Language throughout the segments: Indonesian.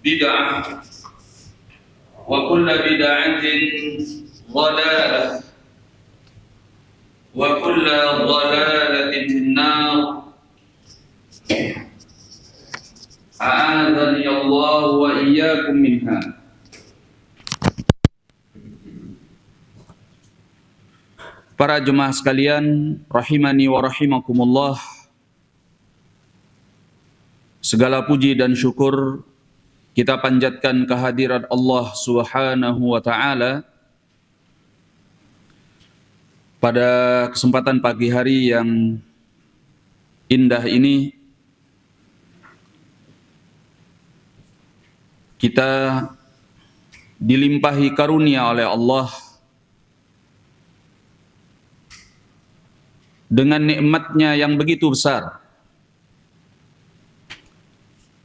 بدعة وكل بدعة ضلالة وكل ضلالة في النار أعاذني الله وإياكم منها. Para jemaah sekalian, rahimani wa rahimakumullah. Segala puji dan syukur kita panjatkan kehadirat Allah Subhanahu wa taala pada kesempatan pagi hari yang indah ini. Kita dilimpahi karunia oleh Allah dengan nikmatnya yang begitu besar,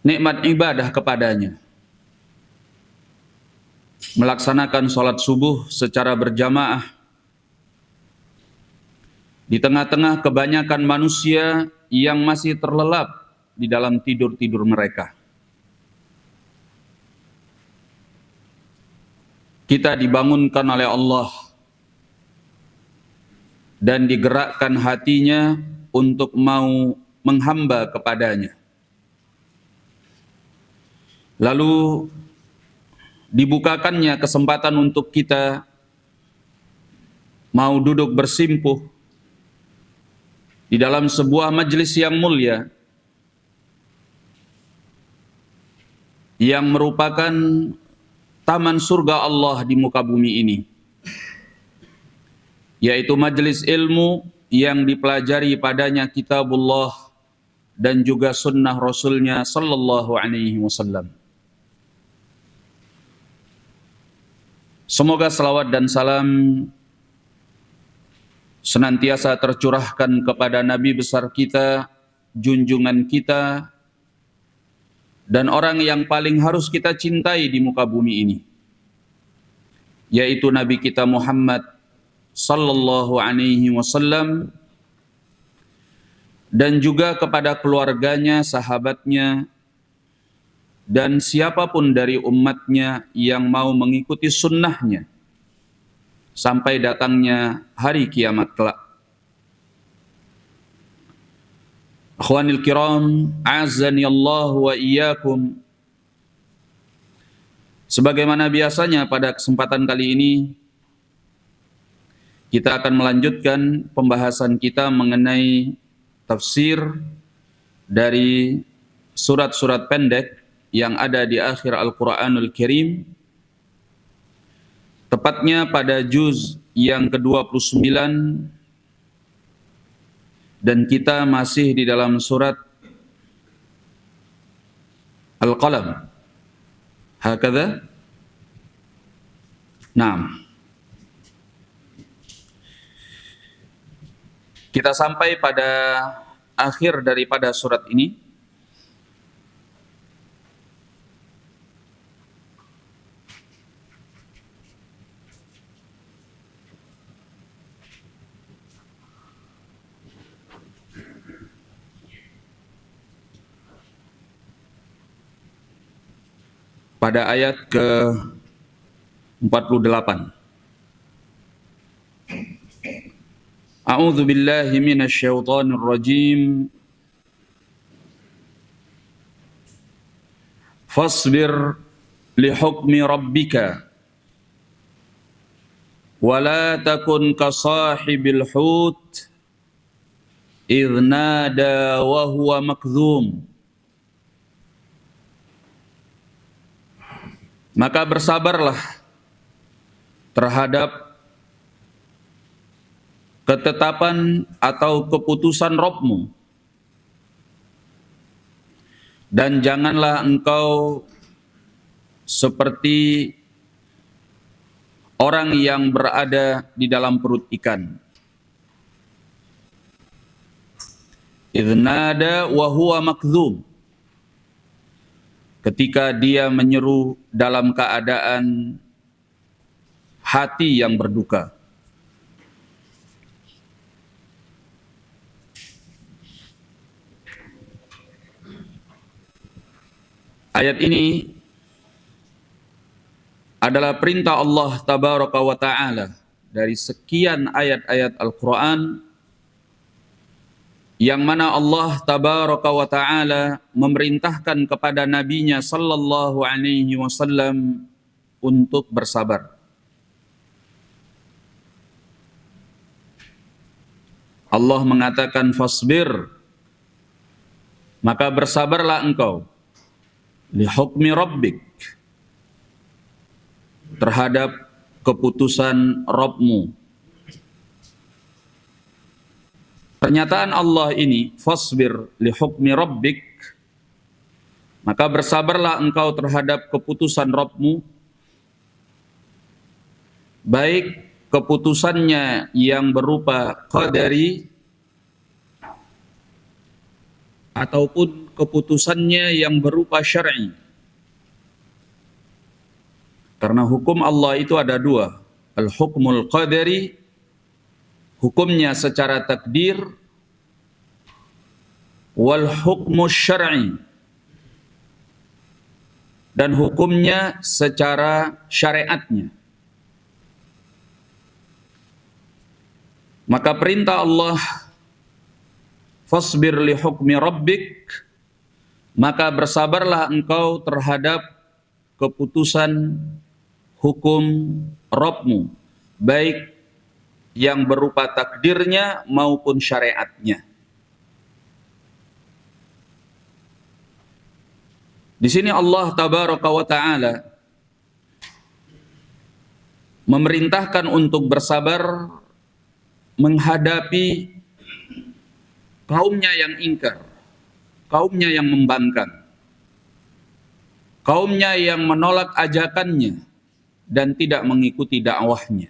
nikmat ibadah kepadanya, melaksanakan sholat subuh secara berjamaah di tengah-tengah kebanyakan manusia yang masih terlelap di dalam tidur-tidur mereka. Kita dibangunkan oleh Allah dan digerakkan hatinya untuk mau menghamba kepadanya. Lalu dibukakannya kesempatan untuk kita mau duduk bersimpuh di dalam sebuah majelis yang mulia, yang merupakan taman surga Allah di muka bumi ini, yaitu majelis ilmu yang dipelajari padanya kitabullah dan juga sunnah Rasulnya sallallahu alaihi wasallam. Semoga salawat dan salam senantiasa tercurahkan kepada Nabi besar kita, junjungan kita, dan orang yang paling harus kita cintai di muka bumi ini, yaitu Nabi kita Muhammad sallallahu alaihi wasallam, dan juga kepada keluarganya, sahabatnya, dan siapapun dari umatnya yang mau mengikuti sunnahnya sampai datangnya hari kiamat kelak. Akhwanil kiram, azani Allah wa iyyakum. Sebagaimana biasanya pada kesempatan kali ini kita akan melanjutkan pembahasan kita mengenai tafsir dari surat-surat pendek yang ada di akhir Al-Quranul Karim, tepatnya pada juz yang ke-29, dan kita masih di dalam surat Al-Qalam. Hakadha? Naam. Kita sampai pada akhir daripada surat ini. Pada ayat ke-48. A'udzu billahi minasy syaithanir rajim. Fasbir li hukmi rabbika wa la takun ka sahibil hut idh nada wa huwa makdhum. Maka bersabarlah terhadap ketetapan atau keputusan Rabbmu, dan janganlah engkau seperti orang yang berada di dalam perut ikan. Idznada wa huwa makdzum, ketika dia menyeru dalam keadaan hati yang berduka. Ayat ini adalah perintah Allah tabaraka wa ta'ala dari sekian ayat-ayat Al-Quran, yang mana Allah tabaraka wa ta'ala memerintahkan kepada nabinya sallallahu alaihi wasallam untuk bersabar. Allah mengatakan fasbir, maka bersabarlah engkau li hukmi rabbik, terhadap keputusan Rabbmu. Pernyataan Allah ini, fasbir li hukmi rabbik, maka bersabarlah engkau terhadap keputusan Rabbmu, baik keputusannya yang berupa qadari ataupun keputusannya yang berupa syar'i. Karena hukum Allah itu ada dua, al-hukmul qadari, hukumnya secara takdir, wal hukmus syar'i, dan hukumnya secara syariatnya. Maka perintah Allah, fasbir li hukmi rabbik, maka bersabarlah engkau terhadap keputusan hukum Rabbmu, baik yang berupa takdirnya maupun syariatnya. Di sini Allah tabaraka wa ta'ala memerintahkan untuk bersabar menghadapi kaumnya yang ingkar, kaumnya yang membangkang, kaumnya yang menolak ajakannya dan tidak mengikuti dakwahnya.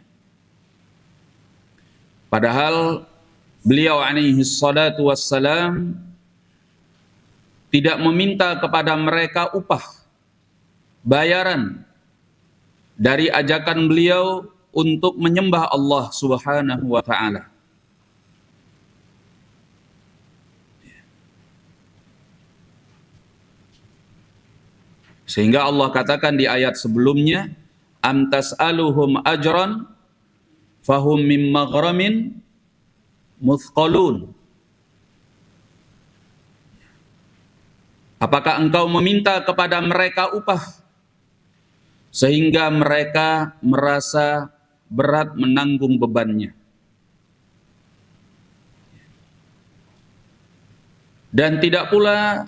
Padahal beliau alaihi salatu wassalam tidak meminta kepada mereka upah, bayaran dari ajakan beliau untuk menyembah Allah subhanahu wa ta'ala. Sehingga Allah katakan di ayat sebelumnya, am tas'aluhum ajran fahum min maghramin muthqalun. Apakah engkau meminta kepada mereka upah sehingga mereka merasa berat menanggung bebannya? Dan tidak pula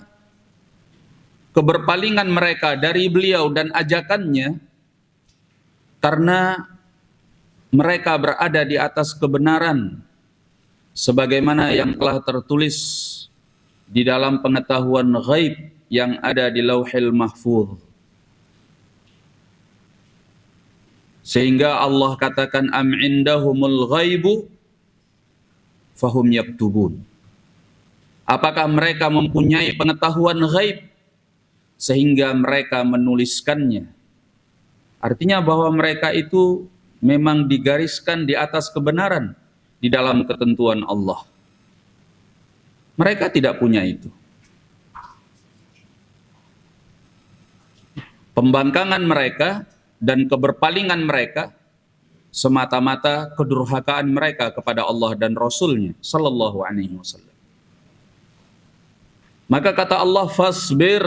keberpalingan mereka dari beliau dan ajakannya karena mereka berada di atas kebenaran sebagaimana yang telah tertulis di dalam pengetahuan ghaib yang ada di Lauhil Mahfuz. Sehingga Allah katakan am indahumul ghaibu fahum yaktubun. Apakah mereka mempunyai pengetahuan ghaib sehingga mereka menuliskannya? Artinya bahwa mereka itu memang digariskan di atas kebenaran di dalam ketentuan Allah. Mereka tidak punya itu. Pembangkangan mereka dan keberpalingan mereka semata-mata kedurhakaan mereka kepada Allah dan Rasul-Nya sallallahu alaihi wasallam. Maka kata Allah, fasbir.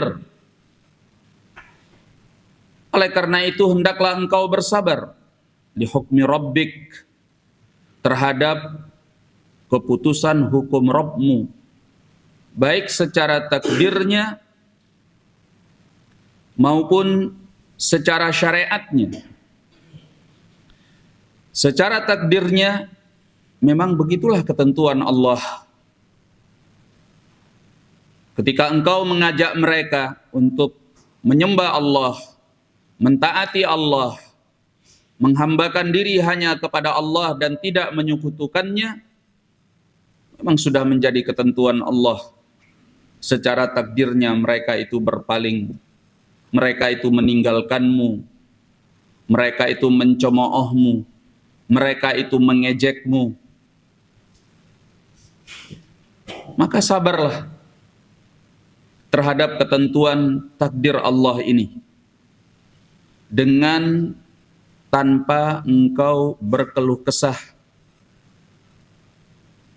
Oleh karena itu hendaklah engkau bersabar li hukmi rabbik, terhadap keputusan hukum Rabbmu, baik secara takdirnya maupun secara syariatnya. Secara takdirnya memang begitulah ketentuan Allah. Ketika engkau mengajak mereka untuk menyembah Allah, mentaati Allah, menghambakan diri hanya kepada Allah dan tidak menyekutukannya, memang sudah menjadi ketentuan Allah. Secara takdirnya mereka itu berpaling, mereka itu meninggalkanmu, mereka itu mencemoohmu, mereka itu mengejekmu. Maka sabarlah terhadap ketentuan takdir Allah ini dengan tanpa engkau berkeluh kesah,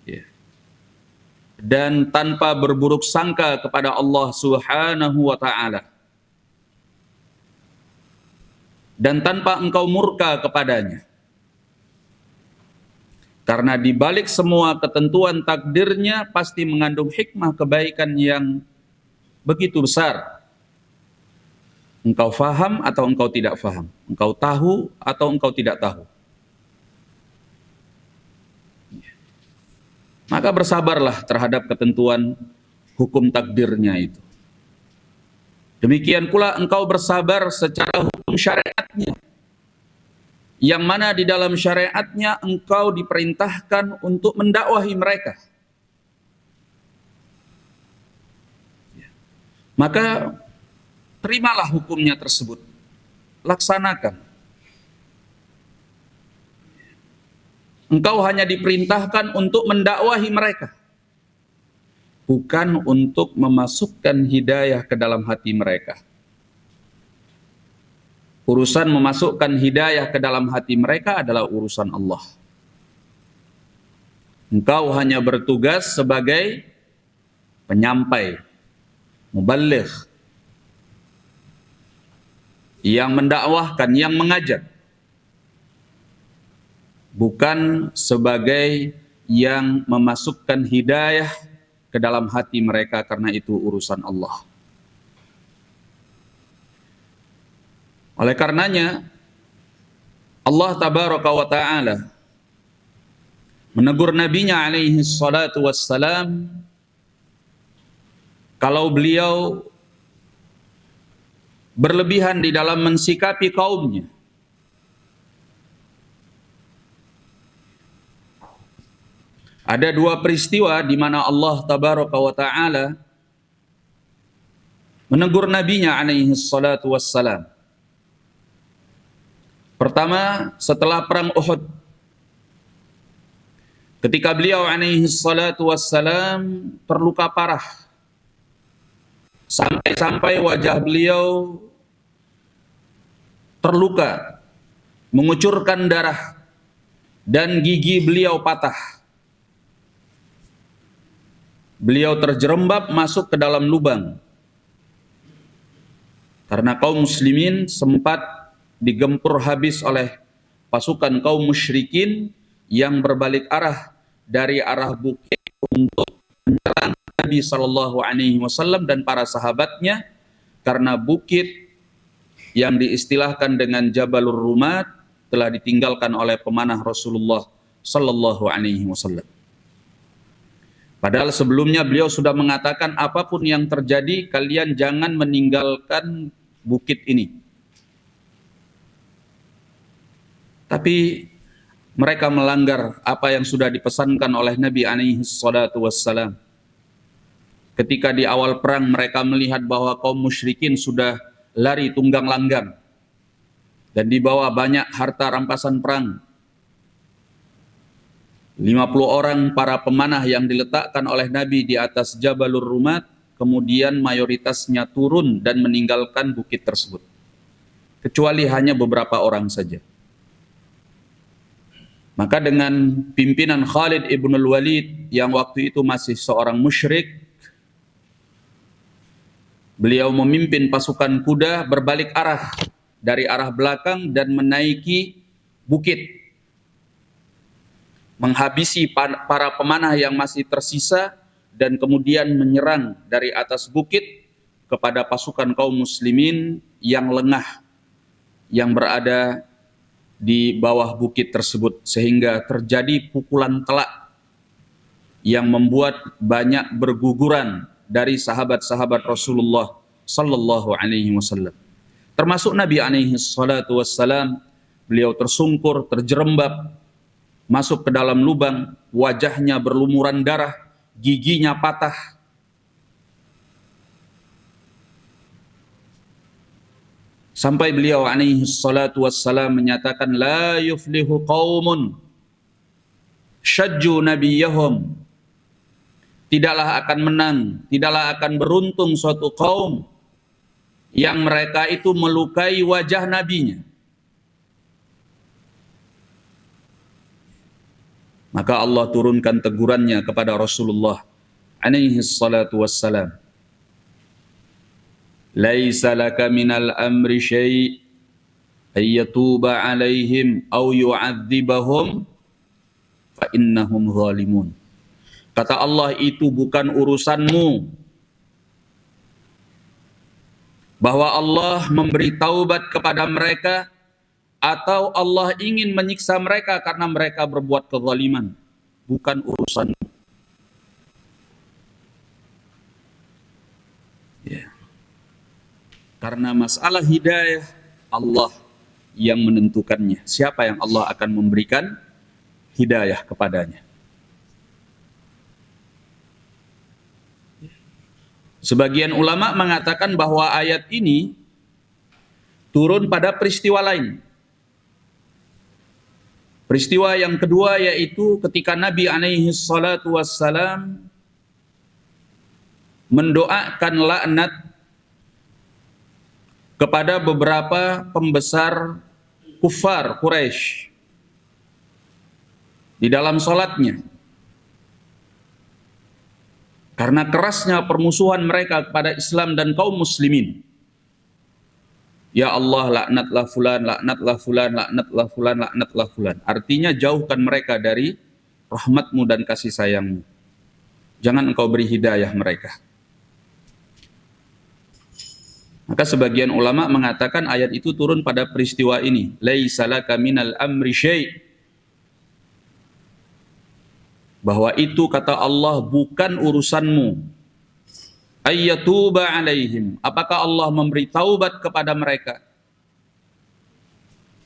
ya, dan tanpa berburuk sangka kepada Allah Subhanahu wa ta'ala, dan tanpa engkau murka kepadanya. Karena di balik semua ketentuan takdirnya pasti mengandung hikmah kebaikan yang begitu besar. Engkau faham atau engkau tidak faham, engkau tahu atau engkau tidak tahu. Maka bersabarlah terhadap ketentuan hukum takdirnya itu. Demikian pula engkau bersabar secara hukum syariatnya, yang mana di dalam syariatnya engkau diperintahkan untuk mendakwahi mereka. Maka terimalah hukumnya tersebut, laksanakan. Engkau hanya diperintahkan untuk mendakwahi mereka, bukan untuk memasukkan hidayah ke dalam hati mereka. Urusan memasukkan hidayah ke dalam hati mereka adalah urusan Allah. Engkau hanya bertugas sebagai penyampai, muballigh, yang mendakwahkan, yang mengajak, bukan sebagai yang memasukkan hidayah ke dalam hati mereka, karena itu urusan Allah. Oleh karenanya Allah tabaraka wa ta'ala menegur nabinya alaihi salatu wassalam kalau beliau berlebihan di dalam mensikapi kaumnya. Ada dua peristiwa di mana Allah tabaraka wa ta'ala menegur nabinya alaihi salatu wassalam. Pertama, setelah perang Uhud, ketika beliau alaihi salatu wassalam terluka parah, sampai-sampai wajah beliau terluka, mengucurkan darah, dan gigi beliau patah. Beliau terjerembab masuk ke dalam lubang, karena kaum muslimin sempat digempur habis oleh pasukan kaum musyrikin yang berbalik arah dari arah bukit untuk menyerang Nabi Shallallahu Alaihi Wasallam dan para sahabatnya, karena bukit yang diistilahkan dengan Jabalur Rumat telah ditinggalkan oleh pemanah Rasulullah Shallallahu Alaihi Wasallam. Padahal sebelumnya beliau sudah mengatakan, apapun yang terjadi, kalian jangan meninggalkan bukit ini. Tapi mereka melanggar apa yang sudah dipesankan oleh Nabi alaihi salatu wassalam. Ketika di awal perang mereka melihat bahwa kaum musyrikin sudah lari tunggang langgang dan dibawa banyak harta rampasan perang. 50 orang para pemanah yang diletakkan oleh Nabi di atas Jabalur Rumat, kemudian mayoritasnya turun dan meninggalkan bukit tersebut, kecuali hanya beberapa orang saja. Maka dengan pimpinan Khalid ibn al-Walid yang waktu itu masih seorang musyrik, beliau memimpin pasukan kuda berbalik arah dari arah belakang dan menaiki bukit, menghabisi para pemanah yang masih tersisa, dan kemudian menyerang dari atas bukit kepada pasukan kaum muslimin yang lengah yang berada di bawah bukit tersebut, sehingga terjadi pukulan telak yang membuat banyak berguguran dari sahabat-sahabat Rasulullah sallallahu alaihi wasallam, termasuk Nabi alaihi salatu wassalam. Beliau tersungkur, terjerembab masuk ke dalam lubang, wajahnya berlumuran darah, giginya patah. Sampai beliau alaihi salatu wassalam menyatakan, la yuflihu qaumun syajju nabiyahum, tidaklah akan menang, tidaklah akan beruntung suatu kaum yang mereka itu melukai wajah nabinya. Maka Allah turunkan tegurannya kepada Rasulullah alaihi salatu wassalam. Laisa laka minal amri syai' ay yatuba alaihim aw yu'adzibahum fa innahum zalimun. Kata Allah, itu bukan urusanmu, bahwa Allah memberi taubat kepada mereka atau Allah ingin menyiksa mereka karena mereka berbuat kezaliman. Bukan urusanmu. Ya. Karena masalah hidayah, Allah yang menentukannya. Siapa yang Allah akan memberikan hidayah kepadanya. Sebagian ulama mengatakan bahwa ayat ini turun pada peristiwa lain. Peristiwa yang kedua yaitu ketika Nabi alaihi salatu wassalam mendoakan laknat kepada beberapa pembesar kufar Quraisy di dalam salatnya. Karena kerasnya permusuhan mereka kepada Islam dan kaum muslimin. Ya Allah, laknatlah fulan, laknatlah fulan, laknatlah fulan, laknatlah fulan. Artinya jauhkan mereka dari rahmatmu dan kasih sayangmu. Jangan engkau beri hidayah mereka. Maka sebagian ulama mengatakan ayat itu turun pada peristiwa ini. Laisa laka minal amri syai'. Bahwa itu, kata Allah, bukan urusanmu. Ayyatuba alaihim. Apakah Allah memberi taubat kepada mereka?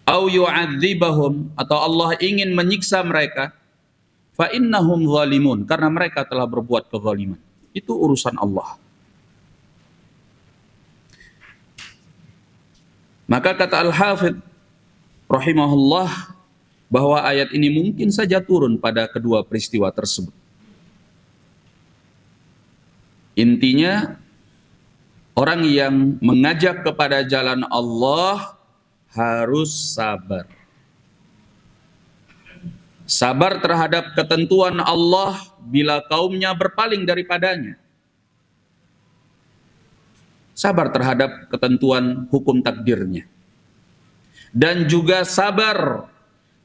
Au yu'adzibahum. Atau Allah ingin menyiksa mereka. Fa innahum zalimun. Karena mereka telah berbuat kezaliman. Itu urusan Allah. Maka kata Al-Hafidh rahimahullah, bahwa ayat ini mungkin saja turun pada kedua peristiwa tersebut. Intinya, orang yang mengajak kepada jalan Allah harus sabar. Sabar terhadap ketentuan Allah bila kaumnya berpaling daripadanya. Sabar terhadap ketentuan hukum takdirnya. Dan juga sabar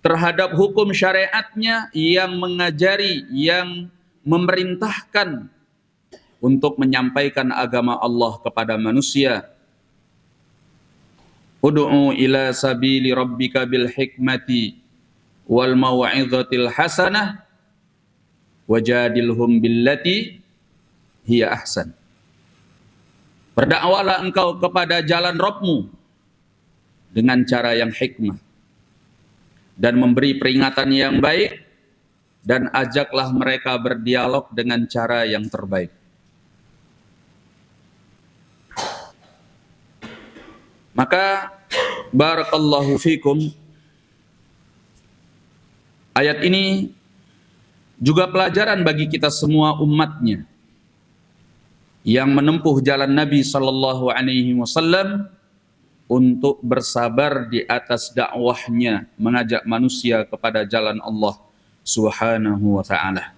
terhadap hukum syariatnya yang mengajari, yang memerintahkan untuk menyampaikan agama Allah kepada manusia. Ud'u ila sabili rabbika bil hikmati wal mau'izatil hasanah wajadilhum billati hiya ahsan. Berdakwalah engkau kepada jalan Rabbmu dengan cara yang hikmah dan memberi peringatan yang baik, dan ajaklah mereka berdialog dengan cara yang terbaik. Maka barakallahu fikum, ayat ini juga pelajaran bagi kita semua umatnya yang menempuh jalan Nabi sallallahu alaihi wasallam untuk bersabar di atas dakwahnya, mengajak manusia kepada jalan Allah Subhanahu wa ta'ala.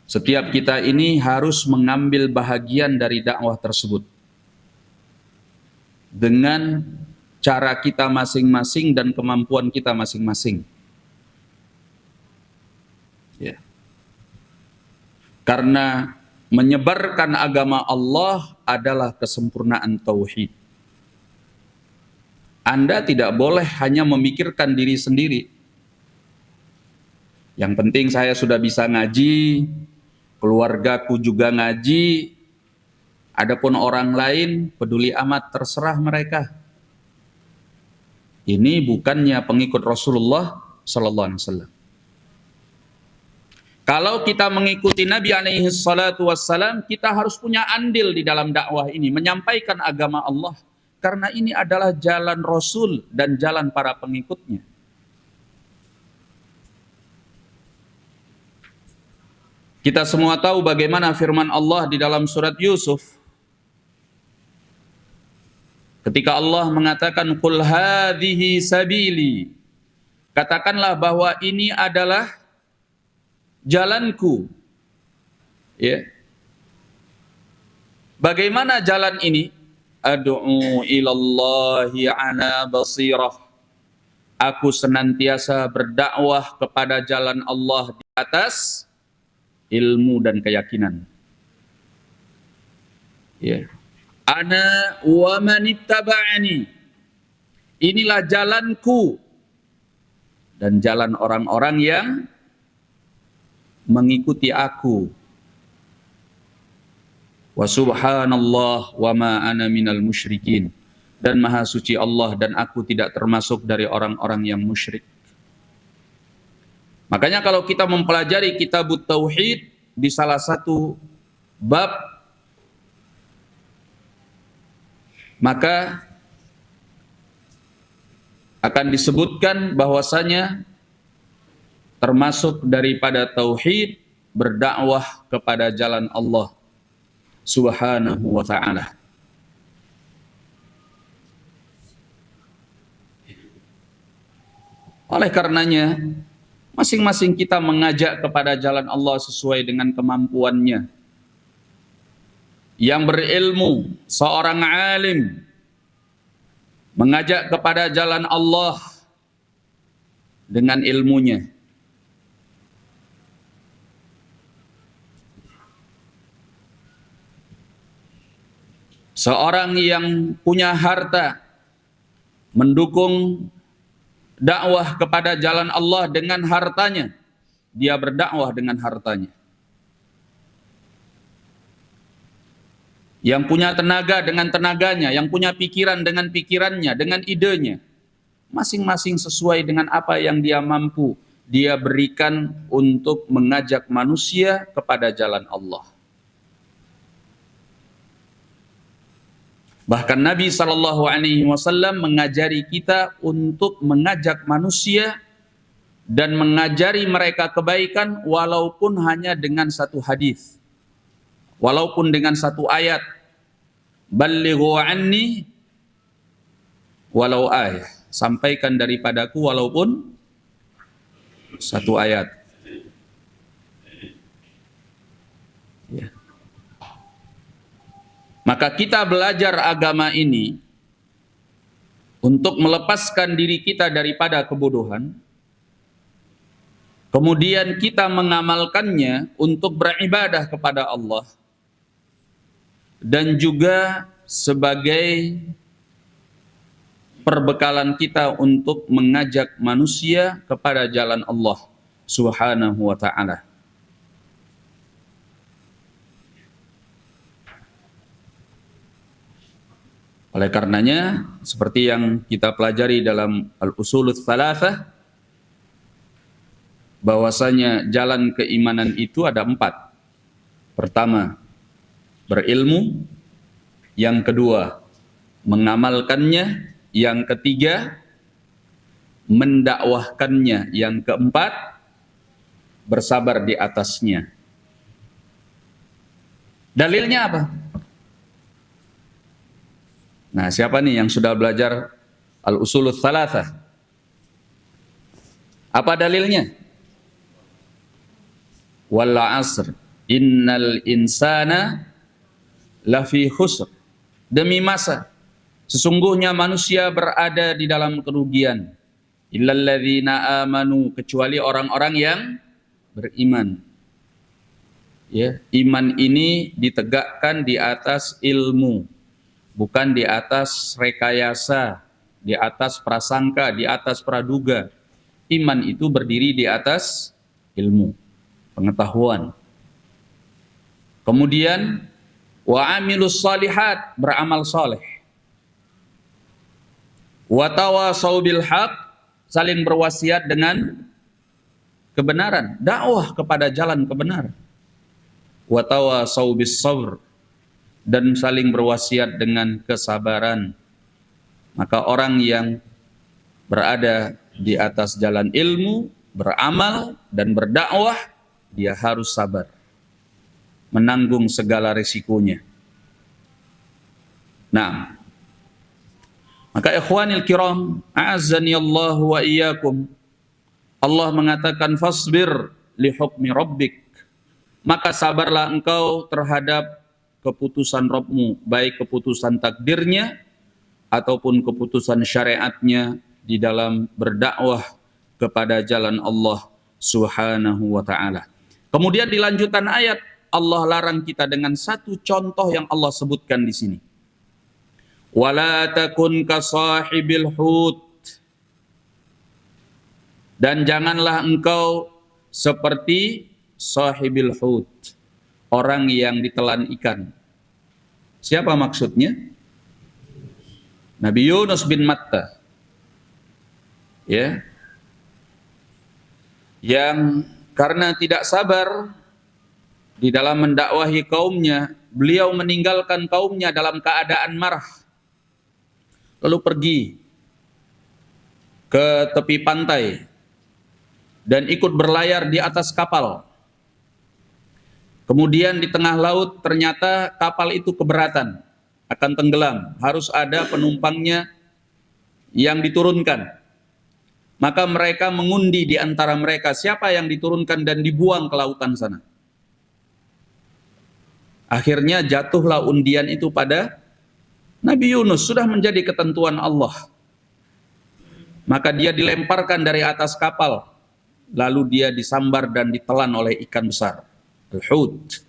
Setiap kita ini harus mengambil bahagian dari dakwah tersebut dengan cara kita masing-masing dan kemampuan kita masing-masing. Ya. Karena menyebarkan agama Allah adalah kesempurnaan tauhid. Anda tidak boleh hanya memikirkan diri sendiri. Yang penting saya sudah bisa ngaji, keluargaku juga ngaji, adapun orang lain peduli amat, terserah mereka. Ini bukannya pengikut Rasulullah sallallahu alaihi wasallam. Kalau kita mengikuti Nabi alaihi salatu wassalam, kita harus punya andil di dalam dakwah ini, menyampaikan agama Allah. Karena ini adalah jalan Rasul dan jalan para pengikutnya. Kita semua tahu bagaimana firman Allah di dalam surat Yusuf. Ketika Allah mengatakan, Qul hadhihi sabili Katakanlah bahwa ini adalah jalanku. Ya. Bagaimana jalan ini? Ad'u ilallahi ala basirah. Aku senantiasa berdakwah kepada jalan Allah di atas ilmu dan keyakinan. Ya. Ana wa manittaba'ani. Inilah jalanku dan jalan orang-orang yang mengikuti aku. Wa subhanallah wa ma ana minal musyrikin. Dan maha suci Allah dan aku tidak termasuk dari orang-orang yang musyrik. Makanya kalau kita mempelajari kitab tauhid di salah satu bab, maka akan disebutkan bahwasanya termasuk daripada tauhid berdakwah kepada jalan Allah Subhanahu wa ta'ala. Oleh karenanya, masing-masing kita mengajak kepada jalan Allah sesuai dengan kemampuannya. Yang berilmu, seorang alim, mengajak kepada jalan Allah dengan ilmunya. Seorang yang punya harta mendukung dakwah kepada jalan Allah dengan hartanya. Dia berdakwah dengan hartanya. Yang punya tenaga dengan tenaganya, yang punya pikiran dengan pikirannya, dengan idenya. Masing-masing sesuai dengan apa yang dia mampu, dia berikan untuk mengajak manusia kepada jalan Allah. Bahkan Nabi SAW mengajari kita untuk mengajak manusia dan mengajari mereka kebaikan walaupun hanya dengan satu hadis, walaupun dengan satu ayat. Ballighu anni walau ayat. Sampaikan daripadaku walaupun satu ayat. Ya. Maka kita belajar agama ini untuk melepaskan diri kita daripada kebodohan. Kemudian kita mengamalkannya untuk beribadah kepada Allah. Dan juga sebagai perbekalan kita untuk mengajak manusia kepada jalan Allah Subhanahu wa ta'ala. Oleh karenanya, seperti yang kita pelajari dalam Al-Usulul Thalathah, bahwasanya jalan keimanan itu ada 4. Pertama, berilmu. Yang kedua, mengamalkannya. Yang ketiga, mendakwahkannya. Yang keempat, bersabar di atasnya. Dalilnya apa? Nah, siapa nih yang sudah belajar Al-Usulul Thalathah? Apa dalilnya? Wal 'asr innal insana lafi khusr. Demi masa, sesungguhnya manusia berada di dalam kerugian. Illalladzina amanu, kecuali orang-orang yang beriman. Ya, iman ini ditegakkan di atas ilmu, bukan di atas rekayasa, di atas prasangka, di atas praduga. Iman itu berdiri di atas ilmu, pengetahuan. Kemudian wa amilus salihat, beramal saleh. Wa tawasau bil haq, saling berwasiat dengan kebenaran, dakwah kepada jalan kebenaran. Wa tawasau bis sabr, dan saling berwasiat dengan kesabaran. Maka orang yang berada di atas jalan ilmu, beramal dan berdakwah, dia harus sabar, menanggung segala risikonya. Nah, maka ikhwanil kiram, a'azzani Allah wa iyyakum, Allah mengatakan fasbir li hukmi rabbik, maka sabarlah engkau terhadap keputusan Rabbmu, baik keputusan takdirnya ataupun keputusan syariatnya di dalam berdakwah kepada jalan Allah Subhanahu wa taala. Kemudian di lanjutan ayat Allah larang kita dengan satu contoh yang Allah sebutkan di sini. Wala takun kasahibil hut, dan janganlah engkau seperti sahibil hut, orang yang ditelan ikan. Siapa maksudnya? Nabi Yunus bin Matta. Ya. Yang karena tidak sabar di dalam mendakwahi kaumnya, beliau meninggalkan kaumnya dalam keadaan marah, lalu pergi ke tepi pantai dan ikut berlayar di atas kapal. Kemudian di tengah laut ternyata kapal itu keberatan, akan tenggelam, harus ada penumpangnya yang diturunkan. Maka mereka mengundi di antara mereka siapa yang diturunkan dan dibuang ke lautan sana. Akhirnya jatuhlah undian itu pada Nabi Yunus, sudah menjadi ketentuan Allah. Maka dia dilemparkan dari atas kapal, lalu dia disambar dan ditelan oleh ikan besar, al-hut,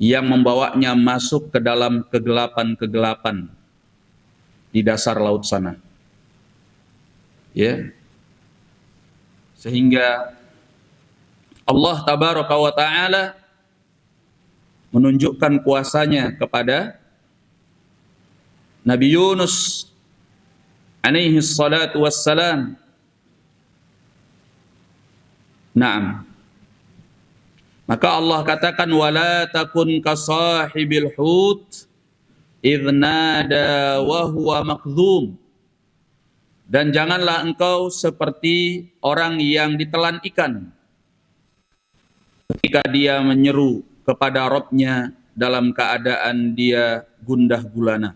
yang membawanya masuk ke dalam kegelapan-kegelapan di dasar laut sana. Ya. Sehingga Allah tabaraka wa taala menunjukkan kuasanya kepada Nabi Yunus alaihi salatu wassalam. Naam. Maka Allah katakan wala takun kasahibil hut idh nada wa huwa makdhum, dan janganlah engkau seperti orang yang ditelan ikan ketika dia menyeru kepada Rabb-nya dalam keadaan dia gundah gulana.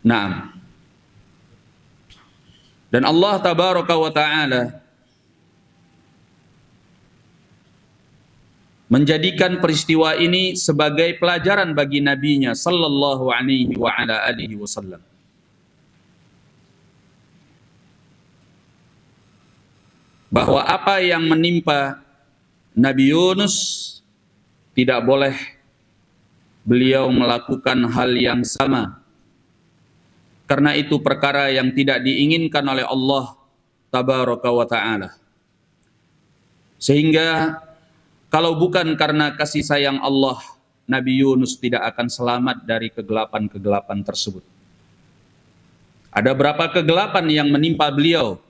Naam. Dan Allah tabaraka wa ta'ala menjadikan peristiwa ini sebagai pelajaran bagi nabinya sallallahu alaihi wa ala alihi wasallam. Bahwa apa yang menimpa Nabi Yunus tidak boleh beliau melakukan hal yang sama. Karena itu perkara yang tidak diinginkan oleh Allah tabaraka wa ta'ala. Sehingga kalau bukan karena kasih sayang Allah, Nabi Yunus tidak akan selamat dari kegelapan-kegelapan tersebut. Ada berapa kegelapan yang menimpa beliau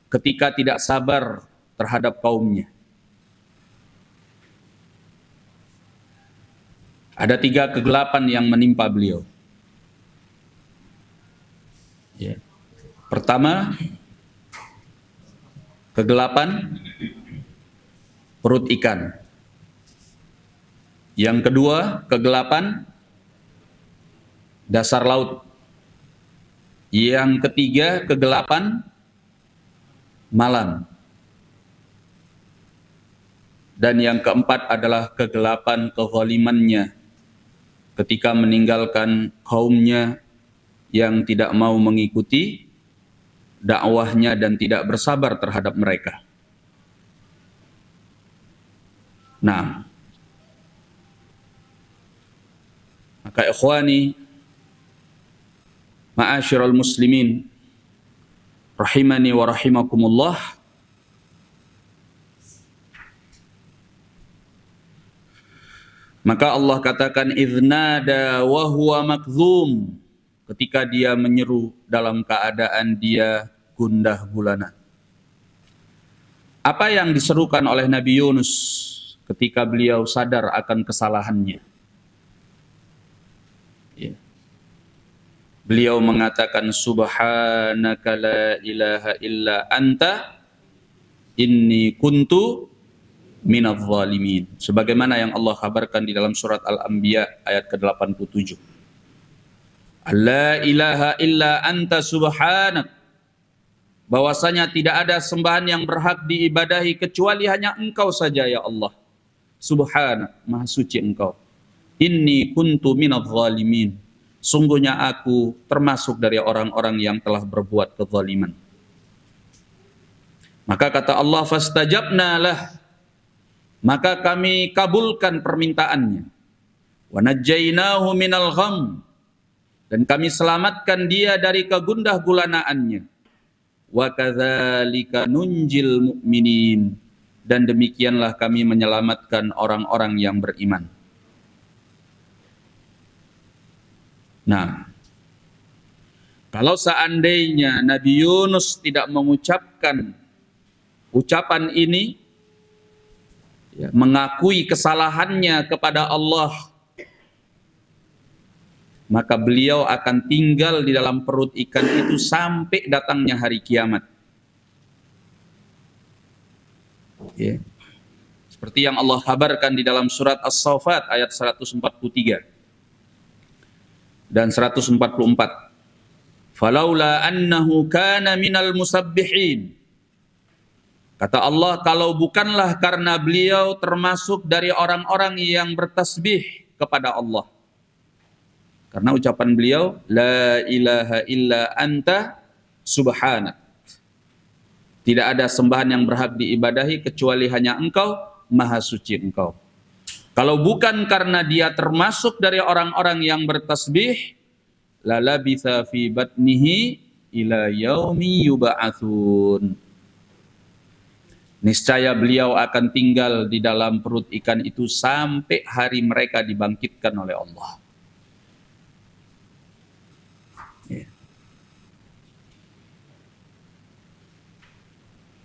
ketika tidak sabar terhadap kaumnya. Ada 3 kegelapan yang menimpa beliau. Ya. Pertama, kegelapan perut ikan. Yang kedua, kegelapan dasar laut. Yang ketiga, kegelapan malam. Dan yang keempat adalah kegelapan kezalimannya ketika meninggalkan kaumnya yang tidak mau mengikuti dakwahnya dan tidak bersabar terhadap mereka. Nah, maka ikhwani ma'asyiral muslimin rahimani wa rahimakumullah, maka Allah katakan idznada wa huwa makdzum, ketika dia menyeru dalam keadaan dia gundah gulana. Apa yang diserukan oleh Nabi Yunus ketika beliau sadar akan kesalahannya? Ya. Beliau mengatakan subhanaka la ilaha illa anta inni kuntu minadh zalimin, sebagaimana yang Allah kabarkan di dalam surat Al-Anbiya ayat ke-87. La ilaha illa anta subhanak, bahwasanya tidak ada sembahan yang berhak diibadahi kecuali hanya Engkau saja ya Allah. Subhanak, maha suci Engkau. Inni kuntu minadh zalimin. Sungguhnya aku termasuk dari orang-orang yang telah berbuat kezaliman. Maka kata Allah, fastajabna lah, maka kami kabulkan permintaannya. Wa najjaynahu minal gham, dan kami selamatkan dia dari kegundah gulanaannya. Wa kadzalika nunjil mu'minin, dan demikianlah kami menyelamatkan orang-orang yang beriman. Nah, kalau seandainya Nabi Yunus tidak mengucapkan ucapan ini, ya, mengakui kesalahannya kepada Allah, maka beliau akan tinggal di dalam perut ikan itu sampai datangnya hari kiamat. Ya. Seperti yang Allah kabarkan di dalam surat As-Saffat ayat 143 dan 144. Falaula annahu kana minal musabbihin. Kata Allah, kalau bukanlah karena beliau termasuk dari orang-orang yang bertasbih kepada Allah. Karena ucapan beliau, la ilaha illa anta subhanak. Tidak ada sembahan yang berhak diibadahi kecuali hanya Engkau, maha suci Engkau. Kalau bukan karena dia termasuk dari orang-orang yang bertasbih, lalabitha fi batnihi ila yaumi yub'atsun. Niscaya beliau akan tinggal di dalam perut ikan itu sampai hari mereka dibangkitkan oleh Allah. Ya.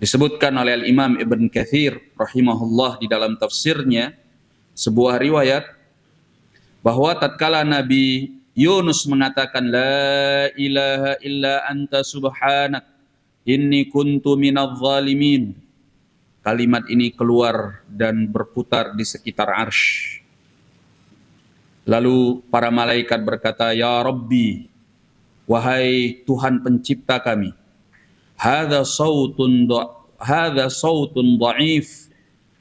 Disebutkan oleh Al-Imam Ibn Katsir rahimahullah di dalam tafsirnya, sebuah riwayat bahwa tatkala Nabi Yunus mengatakan la ilaha illa anta subhanak inni kuntu minadh zalimin, kalimat ini keluar dan berputar di sekitar arsy. Lalu para malaikat berkata, ya Rabbi, wahai Tuhan pencipta kami, hadza sautun dha'if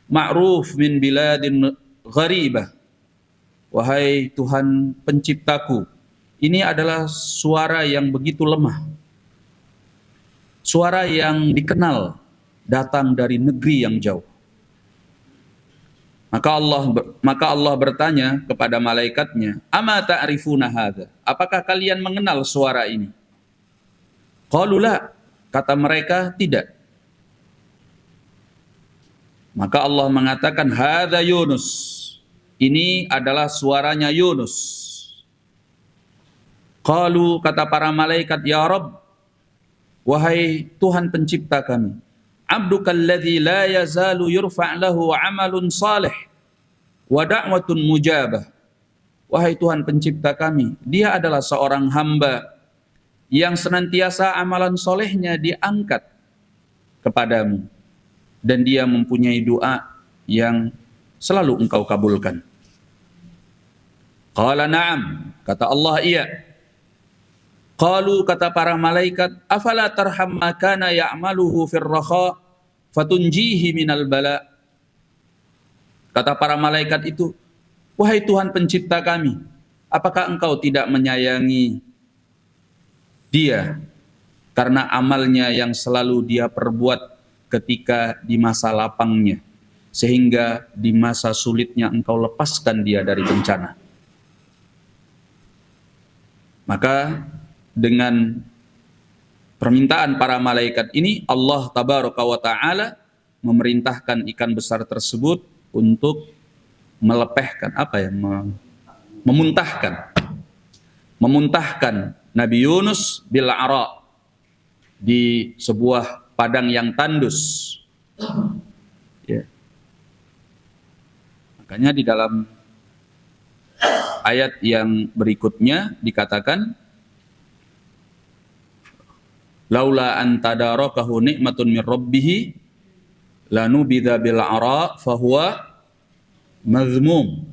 ma'ruf min biladin gharibah. Wahai Tuhan penciptaku, ini adalah suara yang begitu lemah, suara yang dikenal datang dari negeri yang jauh. Maka Allah bertanya kepada malaikatnya, ama ta'rifuna hadza, apakah kalian mengenal suara ini? Qalu la, kata mereka tidak. Maka Allah mengatakan, hadza Yunus, ini adalah suaranya Yunus. Qalu, kata para malaikat, ya Rabb, wahai Tuhan pencipta kami, abduka alladzi la yazalu yurfa' lahu 'amalun salih wa da'watun mujabah. Wahai Tuhan pencipta kami, dia adalah seorang hamba yang senantiasa amalan solehnya diangkat kepadamu, dan dia mempunyai doa yang selalu Engkau kabulkan. Qala na'am, kata Allah, iya. Qalu, kata para malaikat, afala tarham ma kana ya'maluhu fir rakha fatunjihi minal bala. Kata para malaikat itu, wahai Tuhan pencipta kami, apakah Engkau tidak menyayangi dia karena amalnya yang selalu dia perbuat ketika di masa lapangnya, sehingga di masa sulitnya Engkau lepaskan dia dari bencana. Maka dengan permintaan para malaikat ini, Allah tabaraka wa ta'ala memerintahkan ikan besar tersebut untuk melepehkan, memuntahkan Nabi Yunus bil ara, di sebuah padang yang tandus. Ya. Makanya di dalam ayat yang berikutnya dikatakan, laula an tadarakahu ni'matun min rabbih lanubidha bil ara fahuwa mazmum.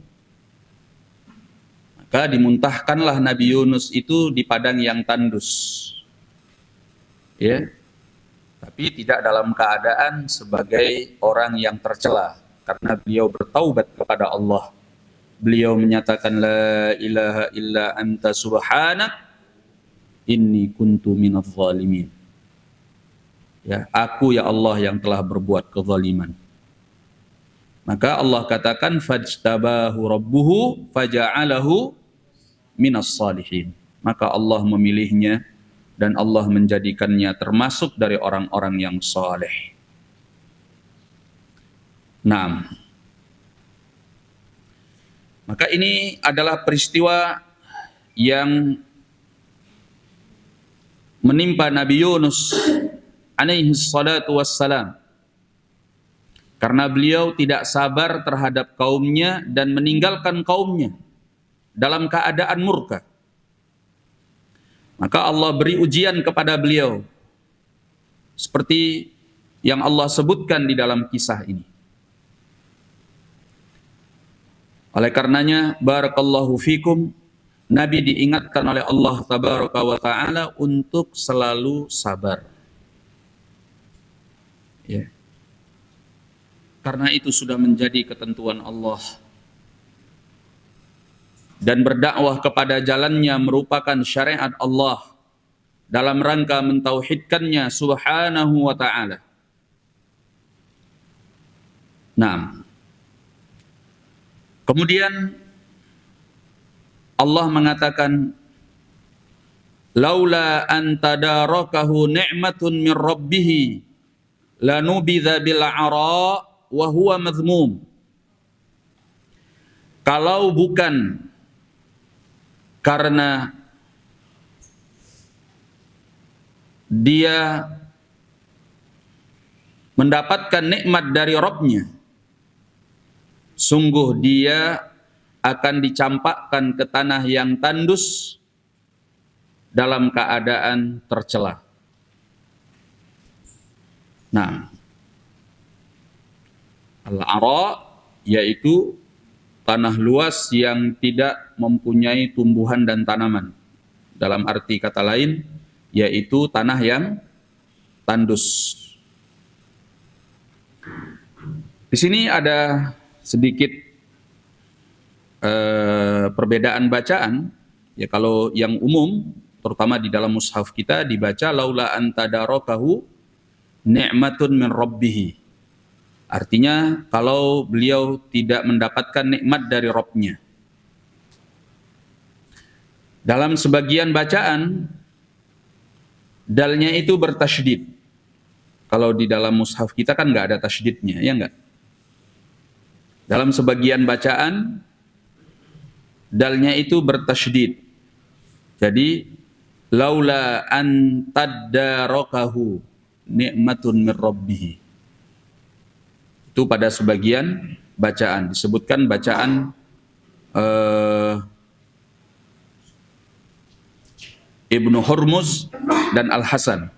Maka dimuntahkanlah Nabi Yunus itu di padang yang tandus. Ya. tapi tidak dalam keadaan sebagai orang yang tercela, karena beliau bertaubat kepada Allah. Beliau menyatakan la ilaha illa anta subhanak inni kuntu minadh zalimin. Ya, aku ya Allah yang telah berbuat kezaliman. Maka Allah katakan fajtabahu rabbuhu faja'alahu minas salihin. Maka Allah memilihnya dan Allah menjadikannya termasuk dari orang-orang yang saleh. Nah, maka ini adalah peristiwa yang menimpa Nabi Yunus alaihi salatu wassalam, karena beliau tidak sabar terhadap kaumnya dan meninggalkan kaumnya dalam keadaan murka. Maka Allah beri ujian kepada beliau seperti yang Allah sebutkan di dalam kisah ini. Oleh karenanya, barakallahu fikum, Nabi diingatkan oleh Allah tabaraka wa ta'ala untuk selalu sabar. Ya. Karena itu sudah menjadi ketentuan Allah. Dan berdakwah kepada jalannya merupakan syariat Allah dalam rangka mentauhidkannya subhanahu wa ta'ala. Nah, kemudian Allah mengatakan laula an tadarakahu ni'matun min rabbih lanubidza bil ara wa huwa madhmum. Kalau bukan karena dia mendapatkan nikmat dari Rabb-nya, sungguh dia akan dicampakkan ke tanah yang tandus dalam keadaan tercela. Nah, al-ara yaitu tanah luas yang tidak mempunyai tumbuhan dan tanaman. Dalam arti kata lain, yaitu tanah yang tandus. Di sini ada sedikit perbedaan bacaan. Ya, kalau yang umum, terutama di dalam mushaf kita dibaca laula antadarakahu ni'matun min rabbih. Artinya kalau beliau tidak mendapatkan nikmat dari Rabb-nya. Dalam sebagian bacaan dalnya itu bertasydid. Kalau di dalam mushaf kita kan nggak ada tasydidnya, ya nggak? Dalam sebagian bacaan dalnya itu bertasydid. Jadi laula an tadarakahu ni'matun min rabbih. Itu pada sebagian bacaan disebutkan bacaan Ibnu Hurmuz dan Al-Hasan.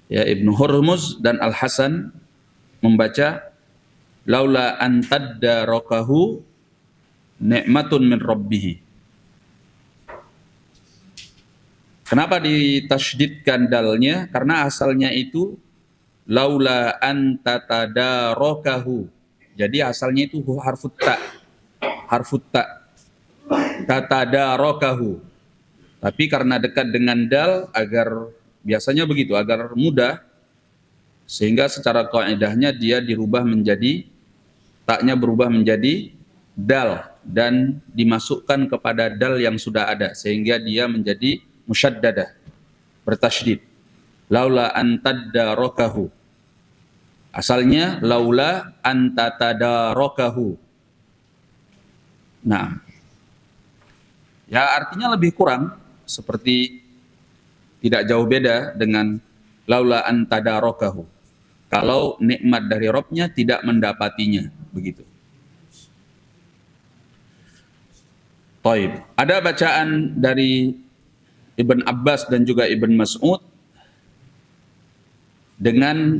Ya, Ibnu Hurmuz dan Al-Hasan membaca laula an tadarakahu ni'matun min rabbih. Kenapa ditasydidkan dalnya? Karena asalnya itu laula an tatadarakahu. Jadi asalnya itu harfut ta. Harfut ta. Tatadarakahu. Tapi karena dekat dengan dal, agar biasanya begitu, agar mudah, sehingga secara kaidahnya dia dirubah menjadi, taknya berubah menjadi dal dan dimasukkan kepada dal yang sudah ada, sehingga dia menjadi musyaddadah, bertasydid. Laula an tadarakahu. Asalnya laula an tatadarakahu. Nah, ya artinya lebih kurang, seperti tidak jauh beda dengan laula an tadarakahu. Kalau nikmat dari Rabb-nya tidak mendapatinya, begitu. Taib. Ada bacaan dari Ibn Abbas dan juga Ibn Mas'ud dengan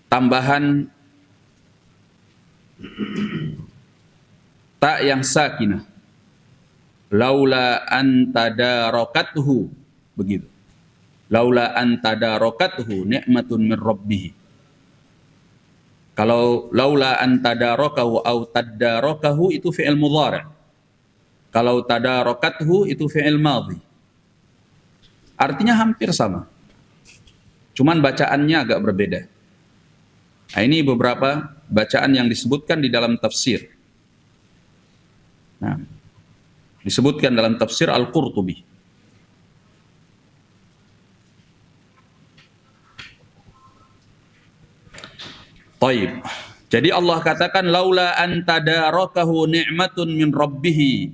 tambahan ta yang sakinah. Laula an tadarakathu, begitu. Laula an tadarokathu ni'matun min rabbih. Kalau laula an tadarakahu au tadarakahu itu fi'il mudhari'. Kalau tadarokathu itu fi'il madhi. Artinya hampir sama. Cuman bacaannya agak berbeda. Nah, ini beberapa bacaan yang disebutkan di dalam tafsir. Nah, disebutkan dalam tafsir Al-Qurtubi. Taib. Jadi Allah katakan laula an tadarakahu ni'matun min rabbih.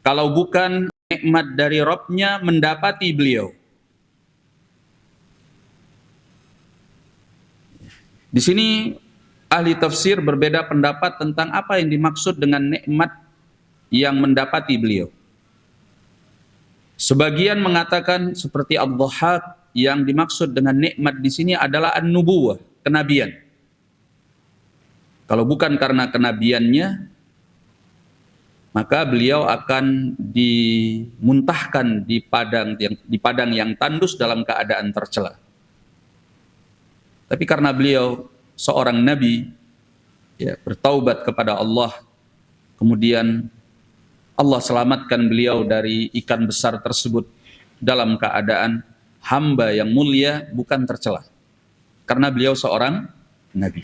Kalau bukan nikmat dari Rabb-nya mendapati beliau. Di sini ahli tafsir berbeda pendapat tentang apa yang dimaksud dengan nikmat yang mendapati beliau. Sebagian mengatakan seperti Ad-Dhahhak, yang dimaksud dengan nikmat di sini adalah an-nubuwah, kenabian. Kalau bukan karena kenabiannya, maka beliau akan dimuntahkan di padang yang tandus dalam keadaan tercela. Tapi karena beliau seorang nabi, ya, bertaubat kepada Allah, kemudian Allah selamatkan beliau dari ikan besar tersebut dalam keadaan hamba yang mulia, bukan tercela. Karena beliau seorang nabi.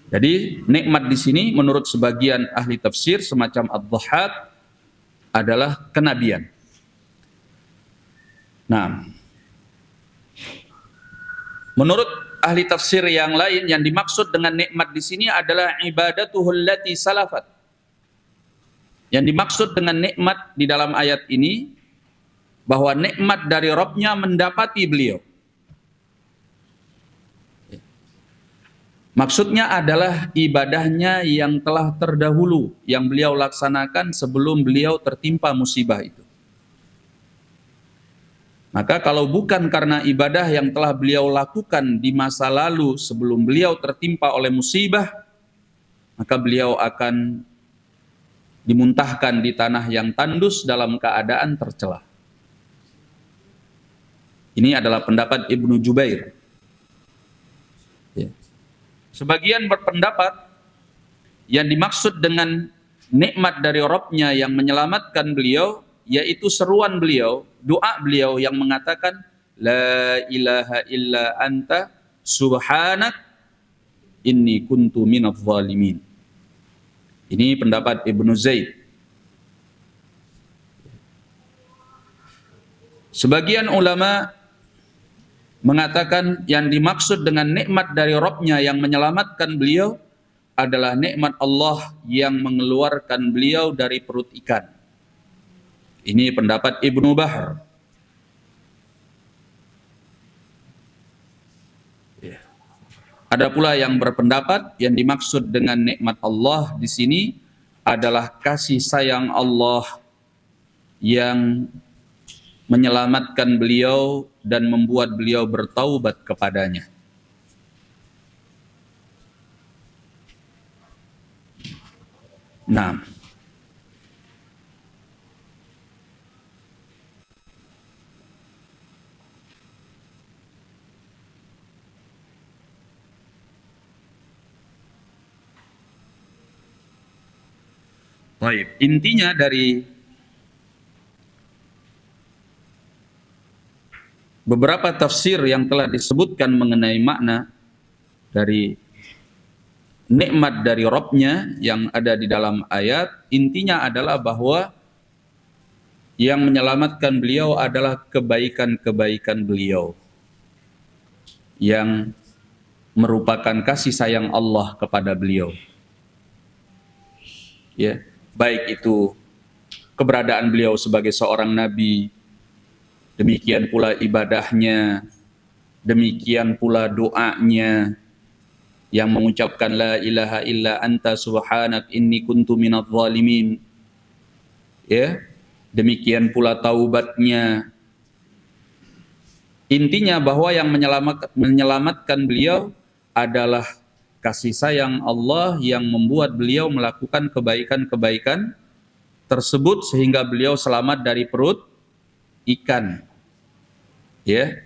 Jadi nikmat di sini menurut sebagian ahli tafsir semacam Ad-Dhahhak adalah kenabian. Nah, menurut ahli tafsir yang lain, yang dimaksud dengan nikmat di sini adalah ibadatuhul lati salafat. Yang dimaksud dengan nikmat di dalam ayat ini bahwa nikmat dari Rabb-nya mendapati beliau. Maksudnya adalah ibadahnya yang telah terdahulu, yang beliau laksanakan sebelum beliau tertimpa musibah itu. Maka kalau bukan karena ibadah yang telah beliau lakukan di masa lalu sebelum beliau tertimpa oleh musibah, maka beliau akan dimuntahkan di tanah yang tandus dalam keadaan tercela. Ini adalah pendapat Ibnu Jubair. Ya. Sebagian berpendapat yang dimaksud dengan nikmat dari Rabb-nya yang menyelamatkan beliau, yaitu seruan beliau, doa beliau yang mengatakan la ilaha illa anta subhanak inni kuntu minadh dhalimin. Ini pendapat Ibnu Zaid. Sebagian ulama mengatakan yang dimaksud dengan nikmat dari Rabb-nya yang menyelamatkan beliau adalah nikmat Allah yang mengeluarkan beliau dari perut ikan. Ini pendapat Ibnu Bahr. Ada pula yang berpendapat yang dimaksud dengan nikmat Allah di sini adalah kasih sayang Allah yang menyelamatkan beliau dan membuat beliau bertaubat kepadanya. Nah, baik, intinya dari beberapa tafsir yang telah disebutkan mengenai makna dari nikmat dari Rabb-nya yang ada di dalam ayat, intinya adalah bahwa yang menyelamatkan beliau adalah kebaikan-kebaikan beliau yang merupakan kasih sayang Allah kepada beliau. Ya, baik itu keberadaan beliau sebagai seorang nabi, demikian pula ibadahnya, demikian pula doanya yang mengucapkan la ilaha illa anta subhanak inni kuntu minadh dhalimin. Ya, demikian pula taubatnya. Intinya bahwa yang menyelamatkan beliau adalah kasih sayang Allah yang membuat beliau melakukan kebaikan-kebaikan tersebut sehingga beliau selamat dari perut ikan. ya,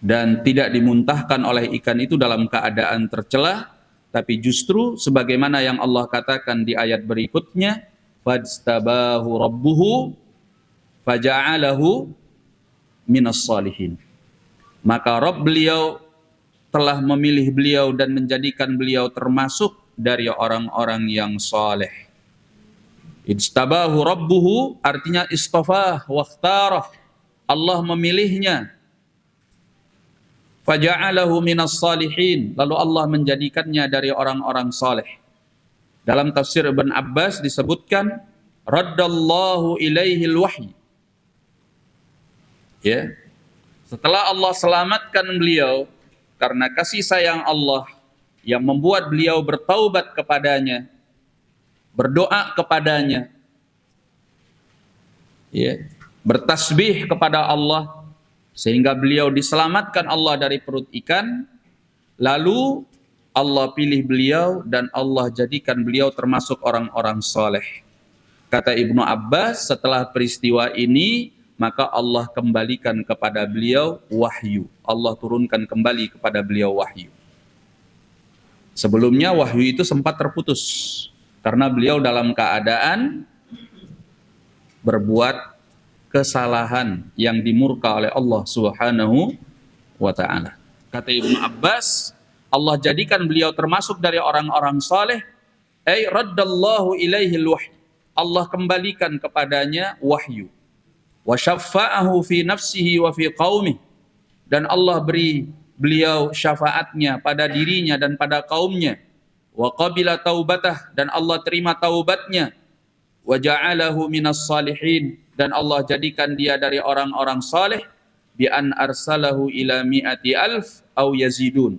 dan tidak dimuntahkan oleh ikan itu dalam keadaan tercela, tapi justru sebagaimana yang Allah katakan di ayat berikutnya, fajtabahu rabbuhu faja'alahu minas salihin. Maka Rabb beliau telah memilih beliau dan menjadikan beliau termasuk dari orang-orang yang saleh. Ijtabahu rabbuhu artinya istafah wakhtarah. Allah memilihnya. Faja'alahu minas salihin. Lalu Allah menjadikannya dari orang-orang saleh. Dalam tafsir Ibn Abbas disebutkan raddallahu ilaihil wahyi. Ya. Setelah Allah selamatkan beliau karena kasih sayang Allah yang membuat beliau bertaubat kepadanya, berdoa kepadanya, ya, bertasbih kepada Allah, sehingga beliau diselamatkan Allah dari perut ikan. Lalu Allah pilih beliau dan Allah jadikan beliau termasuk orang-orang saleh. Kata Ibnu Abbas, setelah peristiwa ini maka Allah kembalikan kepada beliau wahyu. Allah turunkan kembali kepada beliau wahyu. Sebelumnya wahyu itu sempat terputus karena beliau dalam keadaan berbuat kesalahan yang dimurka oleh Allah Subhanahu wa taala. Kata Ibnu Abbas, Allah jadikan beliau termasuk dari orang-orang saleh, ay raddallahu ilaihil wahyi. Allah kembalikan kepadanya wahyu. Wa syaffa'ahu fi nafsihi wa fi qaumih, dan Allah beri beliau syafaatnya pada dirinya dan pada kaumnya. Wa qabila taubatah, dan Allah terima taubatnya. Wa ja'alahu minas salihin, dan Allah jadikan dia dari orang-orang saleh bi an arsalahu ila mi'ati alf au yazidun,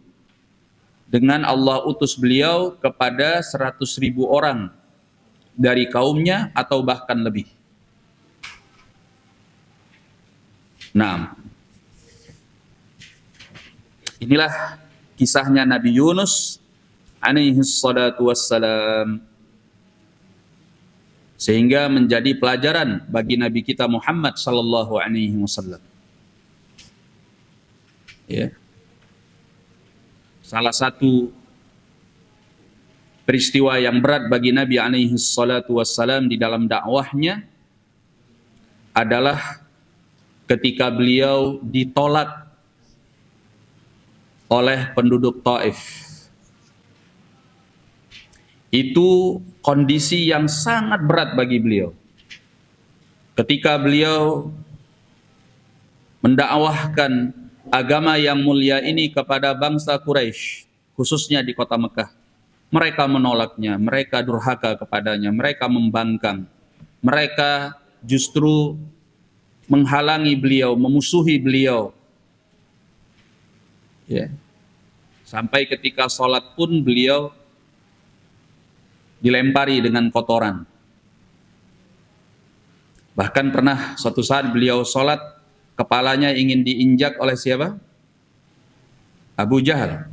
dengan Allah utus beliau kepada 100.000 orang dari kaumnya atau bahkan lebih. Nah, inilah kisahnya Nabi Yunus alaihi salatu wassalam, sehingga menjadi pelajaran bagi Nabi kita Muhammad sallallahu alaihi wasallam. Ya. Salah satu peristiwa yang berat bagi Nabi alaihi salatu wassalam di dalam dakwahnya adalah ketika beliau ditolak oleh penduduk Taif. Itu kondisi yang sangat berat bagi beliau. Ketika beliau mendakwahkan agama yang mulia ini kepada bangsa Quraisy, khususnya di kota Mekah, mereka menolaknya, mereka durhaka kepadanya, mereka membangkang, mereka justru menghalangi beliau, memusuhi beliau. Ya. Sampai ketika sholat pun beliau dilempari dengan kotoran. Bahkan pernah suatu saat beliau sholat, kepalanya ingin diinjak oleh siapa? Abu Jahal.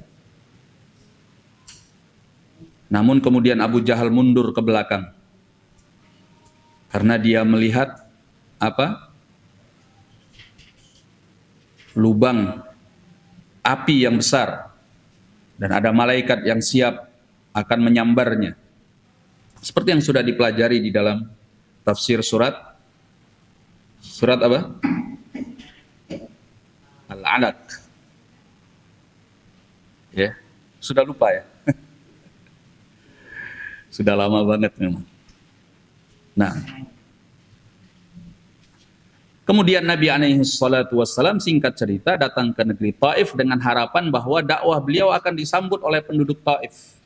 Namun kemudian Abu Jahal mundur ke belakang. Karena dia melihat apa? Lubang api yang besar. Dan ada malaikat yang siap akan menyambarnya. Seperti yang sudah dipelajari di dalam tafsir surat apa? Al-Alaq. Ya, sudah lupa ya. Sudah lama banget memang. Nah, kemudian Nabi alaihi salatu wassalam singkat cerita datang ke negeri Taif dengan harapan bahwa dakwah beliau akan disambut oleh penduduk Taif.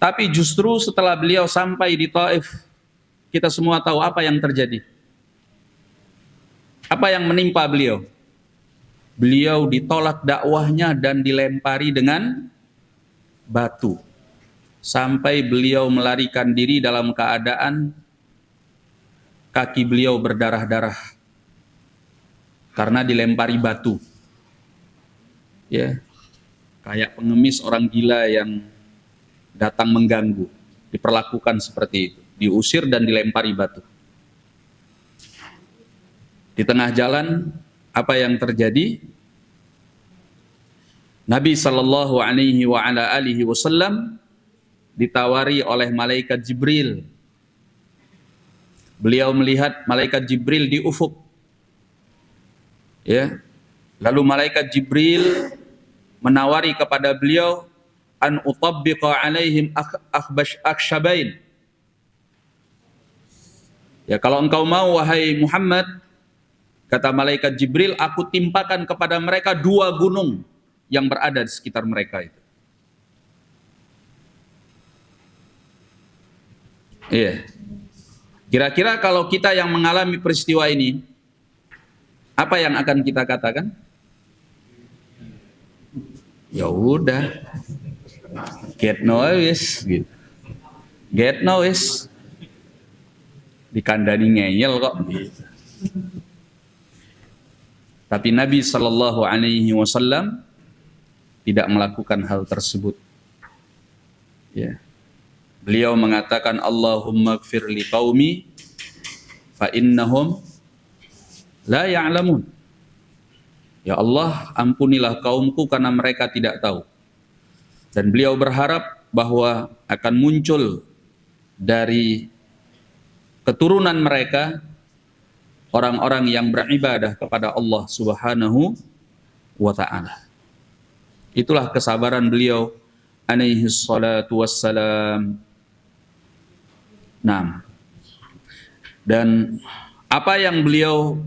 Tapi justru setelah beliau sampai di Taif, kita semua tahu apa yang terjadi. Apa yang menimpa beliau? Beliau ditolak dakwahnya dan dilempari dengan batu. Sampai beliau melarikan diri dalam keadaan kaki beliau berdarah-darah. Karena dilempari batu. Ya. Kayak pengemis orang gila yang datang mengganggu. Diperlakukan seperti itu. Diusir dan dilempari batu. Di tengah jalan Apa yang terjadi? Nabi sallallahu alaihi wa ala alihi wasallam ditawari oleh malaikat Jibril. Beliau melihat malaikat Jibril di ufuk. Ya. Lalu malaikat Jibril menawari kepada beliau an utabbiqa alaihim akhshabain. Ya, kalau engkau mau wahai Muhammad, kata malaikat Jibril, aku timpakan kepada mereka 2 gunung yang berada di sekitar mereka itu. Iya. Kira-kira kalau kita yang mengalami peristiwa ini, apa yang akan kita katakan? Ya udah, get noise, gitu. Get noise, dikandani ngeyel kok. Tapi Nabi Shallallahu Alaihi Wasallam tidak melakukan hal tersebut. Ya. Beliau mengatakan Allahumma gfir li qaumi fa innahum la ya'lamun. Ya Allah, ampunilah kaumku karena mereka tidak tahu. Dan beliau berharap bahwa akan muncul dari keturunan mereka orang-orang yang beribadah kepada Allah Subhanahu wa ta'ala. Itulah kesabaran beliau alaihi salatu wassalam. Nah, dan apa yang beliau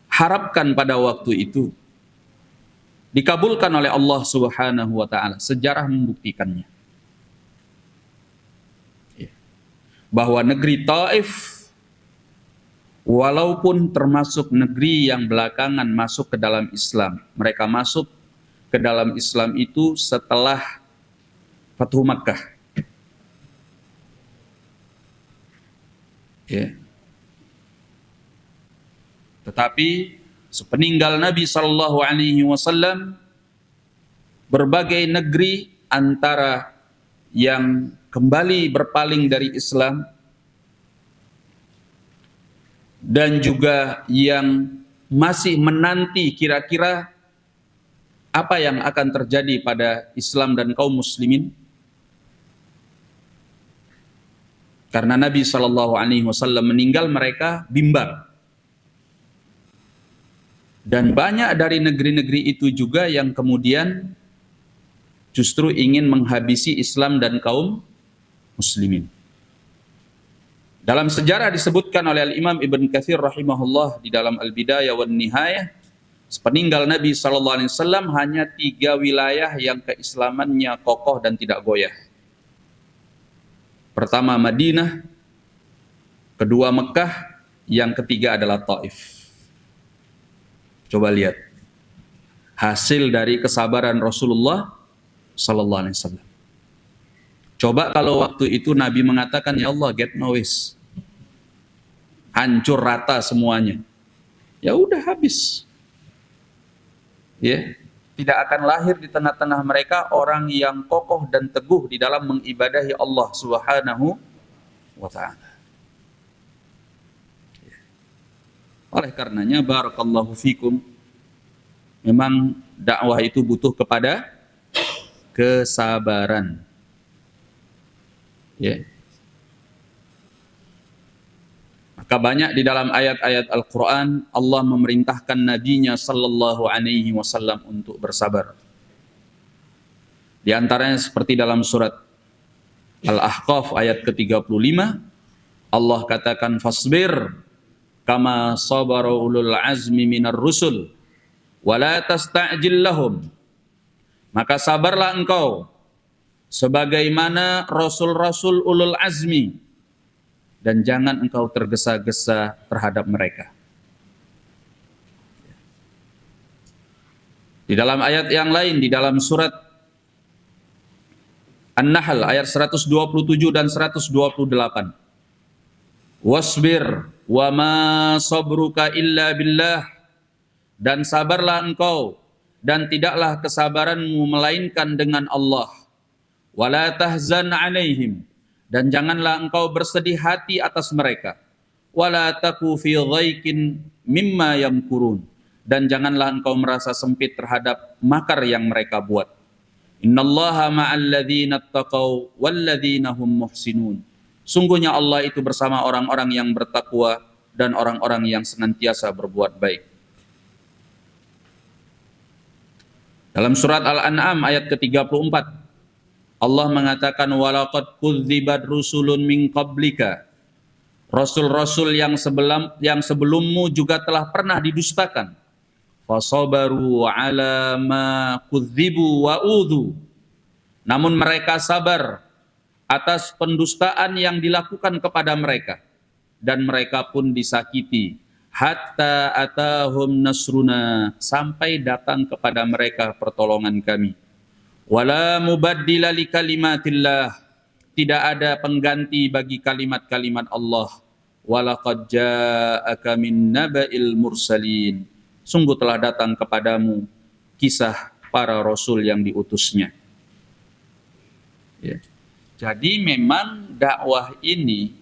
harapkan pada waktu itu dikabulkan oleh Allah Subhanahu wa ta'ala. Sejarah membuktikannya. Bahwa negeri Taif walaupun termasuk negeri yang belakangan masuk ke dalam Islam, mereka masuk ke dalam Islam itu setelah Fathu Makkah. Ya. Tetapi sepeninggal Nabi Sallallahu Alaihi Wasallam, berbagai negeri antara yang kembali berpaling dari Islam dan juga yang masih menanti kira-kira apa yang akan terjadi pada Islam dan kaum muslimin. Karena Nabi Shallallahu Alaihi Wasallam meninggal, mereka bimbang. Dan banyak dari negeri-negeri itu juga yang kemudian justru ingin menghabisi Islam dan kaum muslimin. Dalam sejarah disebutkan oleh Imam Ibn Katsir rahimahullah di dalam Al-Bidayah wan Nihayah, sepeninggal Nabi SAW hanya 3 wilayah yang keislamannya kokoh dan tidak goyah. Pertama Madinah, kedua Mekah, yang ketiga adalah Taif. Coba lihat hasil dari kesabaran Rasulullah SAW. Coba kalau waktu itu Nabi mengatakan, ya Allah, get noise, hancur rata semuanya, ya udah habis. Ya, tidak akan lahir di tengah-tengah mereka orang yang kokoh dan teguh di dalam mengibadahi Allah Subhanahu wa ta'ala. Oleh karenanya, barakallahu fikum, memang dakwah itu butuh kepada kesabaran. Ya. Maka banyak di dalam ayat-ayat Al-Quran Allah memerintahkan Nabi-Nya Sallallahu Alaihi Wasallam untuk bersabar. Di antaranya seperti dalam surat Al-Ahqaf ayat ke-35, Allah katakan fasbir kama sabara ulul azmi minar rusul wala tasta'jil lahum. Maka sabarlah engkau sebagaimana rasul-rasul ulul azmi, dan jangan engkau tergesa-gesa terhadap mereka. Di dalam ayat yang lain, di dalam surat An-Nahl ayat 127 dan 128. Wasbir wa ma sabruka illa billah. Dan sabarlah engkau, dan tidaklah kesabaranmu melainkan dengan Allah. Wala tahzan alaihim. Dan janganlah engkau bersedih hati atas mereka. wala taku fi dhaikin mimma yamkurun, dan janganlah engkau merasa sempit terhadap makar yang mereka buat. Innallaha ma'al ladzina taqaw wal ladzina hum muhsinun. Sungguhnya Allah itu bersama orang-orang yang bertakwa dan orang-orang yang senantiasa berbuat baik. Dalam surat Al-An'am ayat ke-34, Allah mengatakan walaqad kudzibat rusulun min qablika. Rasul-rasul yang sebelummu juga telah pernah didustakan. Fasabaru ala ma kudzibu wa udhu. Namun mereka sabar atas pendustaan yang dilakukan kepada mereka, dan mereka pun disakiti. Hatta atahum nasruna, sampai datang kepada mereka pertolongan kami. Wala mubaddila li kalimatillah, tidak ada pengganti bagi kalimat-kalimat Allah. Walaqad ja'aka min naba'il mursalin, sungguh telah datang kepadamu kisah para rasul yang diutusnya. Ya. Jadi memang dakwah ini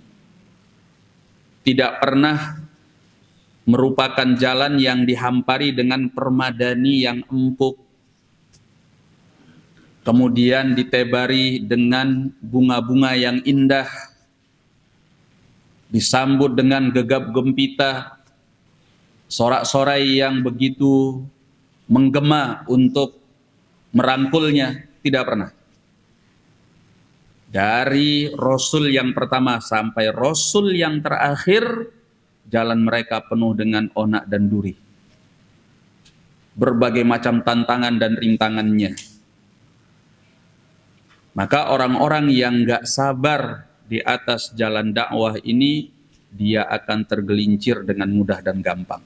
tidak pernah merupakan jalan yang dihampari dengan permadani yang empuk, kemudian ditebari dengan bunga-bunga yang indah, disambut dengan gegap gempita, sorak-sorai yang begitu menggema untuk merangkulnya. Tidak pernah. Dari Rasul yang pertama sampai Rasul yang terakhir, jalan mereka penuh dengan onak dan duri. Berbagai macam tantangan dan rintangannya. Maka orang-orang yang gak sabar di atas jalan dakwah ini, dia akan tergelincir dengan mudah dan gampang.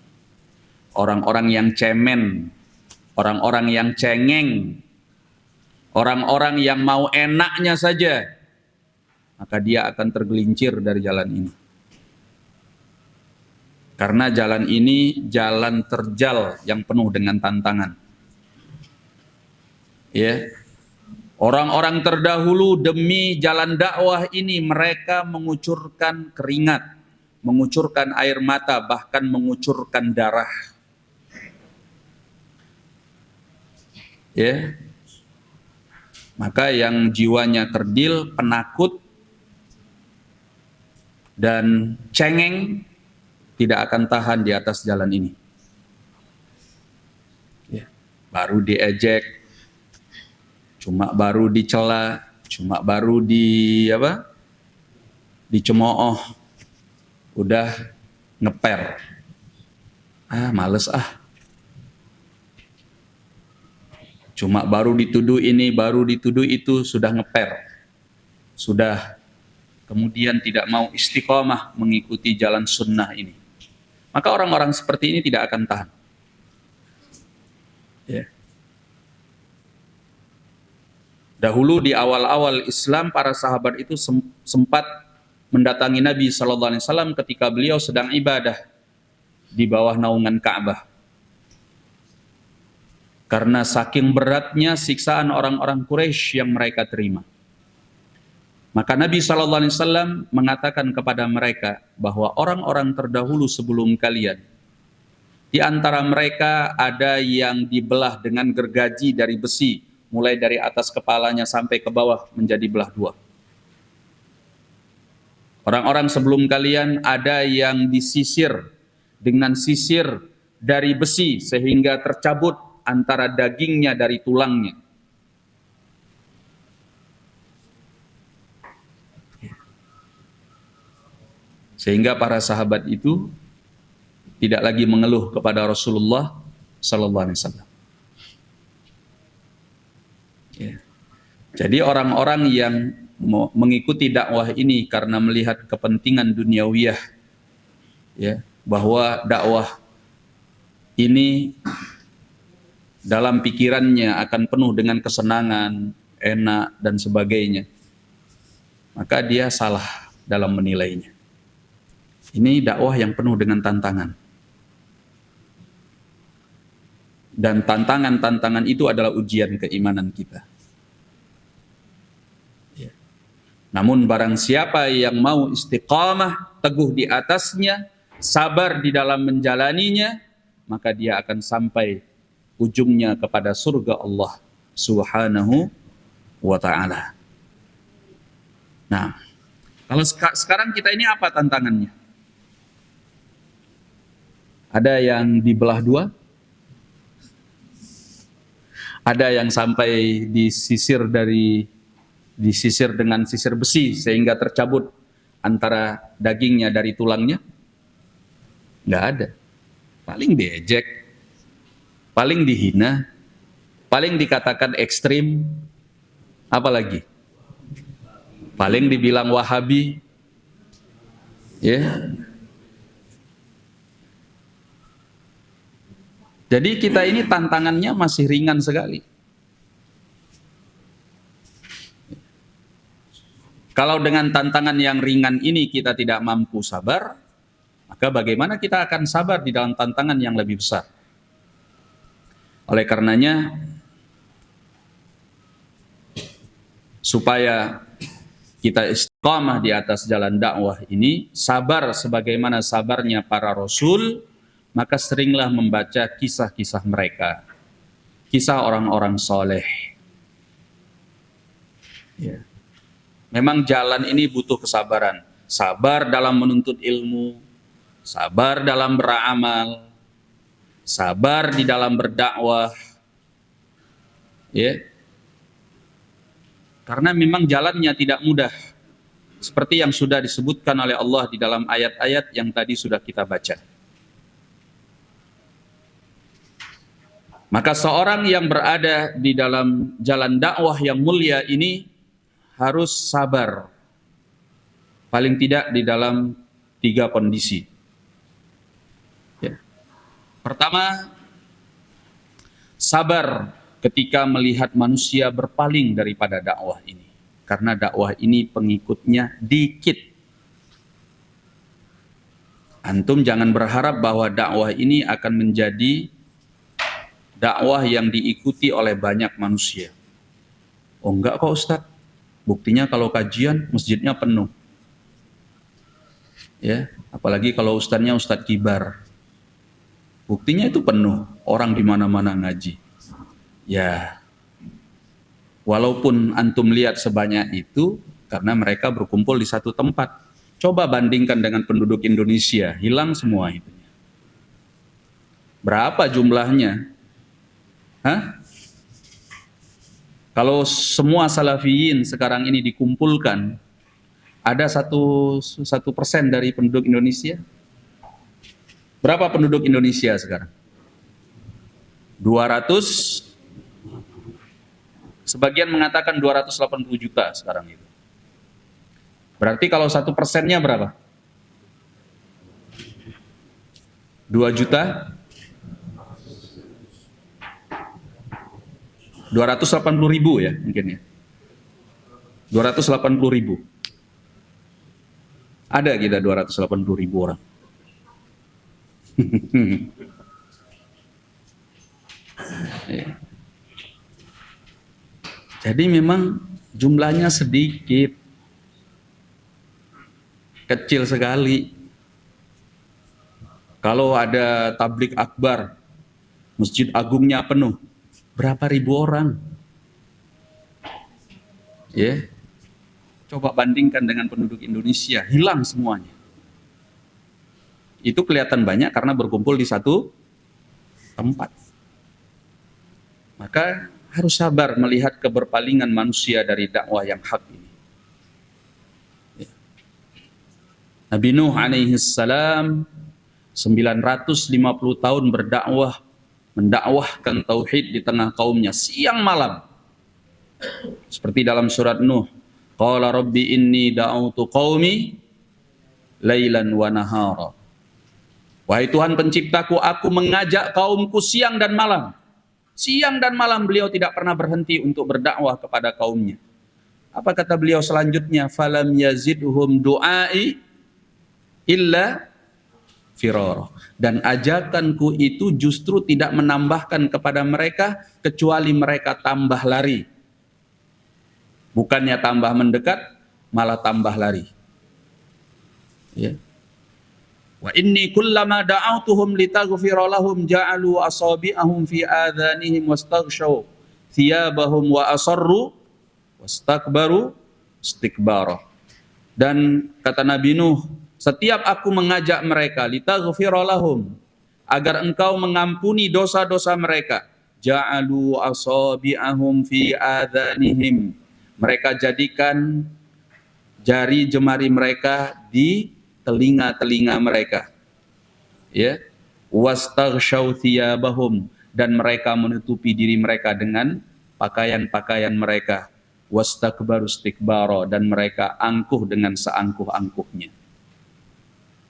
Orang-orang yang cemen, orang-orang yang cengeng, orang-orang yang mau enaknya saja, maka dia akan tergelincir dari jalan ini. Karena jalan ini jalan terjal yang penuh dengan tantangan. Ya. Orang-orang terdahulu demi jalan dakwah ini mereka mengucurkan keringat, mengucurkan air mata, bahkan mengucurkan darah. Ya. Maka yang jiwanya kerdil, penakut dan cengeng tidak akan tahan di atas jalan ini. Ya. Baru diejek, cuma baru dicela, cuma baru dicemooh, udah ngeper. Males ah. Cuma baru dituduh ini, baru dituduh itu, sudah ngeper. Sudah kemudian tidak mau istiqomah mengikuti jalan sunnah ini. Maka orang-orang seperti ini tidak akan tahan. Ya. Dahulu di awal-awal Islam, para sahabat itu sempat mendatangi Nabi SAW ketika beliau sedang ibadah di bawah naungan Ka'bah. Karena saking beratnya siksaan orang-orang Quraisy yang mereka terima. Maka Nabi SAW mengatakan kepada mereka bahwa orang-orang terdahulu sebelum kalian, di antara mereka ada yang dibelah dengan gergaji dari besi, mulai dari atas kepalanya sampai ke bawah menjadi belah dua. Orang-orang sebelum kalian ada yang disisir dengan sisir dari besi sehingga tercabut antara dagingnya dari tulangnya. Sehingga para sahabat itu tidak lagi mengeluh kepada Rasulullah SAW. Ya. Jadi orang-orang yang mengikuti dakwah ini karena melihat kepentingan duniawiyah, ya, bahwa dakwah ini dalam pikirannya akan penuh dengan kesenangan, enak, dan sebagainya, maka dia salah dalam menilainya. Ini dakwah yang penuh dengan tantangan. Dan tantangan-tantangan itu adalah ujian keimanan kita. Ya. Namun barang siapa yang mau istiqamah teguh di atasnya, sabar di dalam menjalaninya, maka dia akan sampai ujungnya kepada surga Allah Subhanahu wa ta'ala. Nah, kalau sekarang kita ini apa tantangannya? Ada yang dibelah dua, ada yang sampai disisir dengan sisir besi sehingga tercabut antara dagingnya dari tulangnya. Nggak ada. Paling diejek, paling dihina, paling dikatakan ekstrim, apalagi paling dibilang Wahabi, ya. Jadi kita ini tantangannya masih ringan sekali. Kalau dengan tantangan yang ringan ini kita tidak mampu sabar, maka bagaimana kita akan sabar di dalam tantangan yang lebih besar? Oleh karenanya, supaya kita istiqamah di atas jalan dakwah ini, sabar sebagaimana sabarnya para rasul, maka seringlah membaca kisah-kisah mereka, kisah orang-orang soleh. Ya. Memang jalan ini butuh kesabaran, sabar dalam menuntut ilmu, sabar dalam beramal, sabar di dalam berdakwah, ya. Karena memang jalannya tidak mudah, seperti yang sudah disebutkan oleh Allah di dalam ayat-ayat yang tadi sudah kita baca. Maka seorang yang berada di dalam jalan dakwah yang mulia ini harus sabar. Paling tidak di dalam 3 kondisi. Ya. Pertama, sabar ketika melihat manusia berpaling daripada dakwah ini. Karena dakwah ini pengikutnya dikit. Antum jangan berharap bahwa dakwah ini akan menjadi dakwah yang diikuti oleh banyak manusia. Oh enggak kok Ustadz, buktinya kalau kajian masjidnya penuh. Ya, apalagi kalau ustadznya Ustadz kibar. Buktinya itu penuh, orang di mana-mana ngaji. Ya, walaupun antum lihat sebanyak itu, karena mereka berkumpul di satu tempat. Coba bandingkan dengan penduduk Indonesia, hilang semua itu. Berapa jumlahnya? Hah? Kalau semua salafiyin sekarang ini dikumpulkan, ada 1% dari penduduk Indonesia? Berapa penduduk Indonesia sekarang? 200. Sebagian mengatakan 280 juta sekarang itu. Berarti kalau 1%-nya berapa? 2 juta? 280.000 ya mungkin ya. 280.000. Ada kita 280.000 orang. Ya. Jadi memang jumlahnya sedikit, kecil sekali. Kalau ada tablik akbar, masjid agungnya penuh, berapa ribu orang? Ya, coba bandingkan dengan penduduk Indonesia, hilang semuanya. Itu kelihatan banyak karena berkumpul di satu tempat. Maka harus sabar melihat keberpalingan manusia dari dakwah yang hak ini. Ya. Nabi Nuh alaihi salam 950 tahun berdakwah, mendakwahkan tauhid di tengah kaumnya siang malam. Seperti dalam surat Nuh, qala rabbi inni da'utu qaumi lailan wa nahara. Wahai Tuhan penciptaku, aku mengajak kaumku siang dan malam. Siang dan malam beliau tidak pernah berhenti untuk berdakwah kepada kaumnya. Apa kata beliau selanjutnya? Falam yazidhum du'ai illa firara. Dan ajakanku itu justru tidak menambahkan kepada mereka kecuali mereka tambah lari. Bukannya tambah mendekat, malah tambah lari. Ya. Wa inni kullama da'awtuhum litaghfira lahum ja'alu asabi'ahum fi adhanihim wastaghshaw thiyabahum wa asarru wastakbaru istikbara. Dan kata Nabi Nuh, setiap aku mengajak mereka litaghfira lahum, agar engkau mengampuni dosa-dosa mereka, ja'alu asabi'ahum fi adhanihim, mereka jadikan jari jemari mereka di telinga-telinga mereka, ya, wastaghshaw thiyabahum, dan mereka menutupi diri mereka dengan pakaian-pakaian mereka, wastakbaru istikbara, dan mereka angkuh dengan seangkuh-angkuhnya.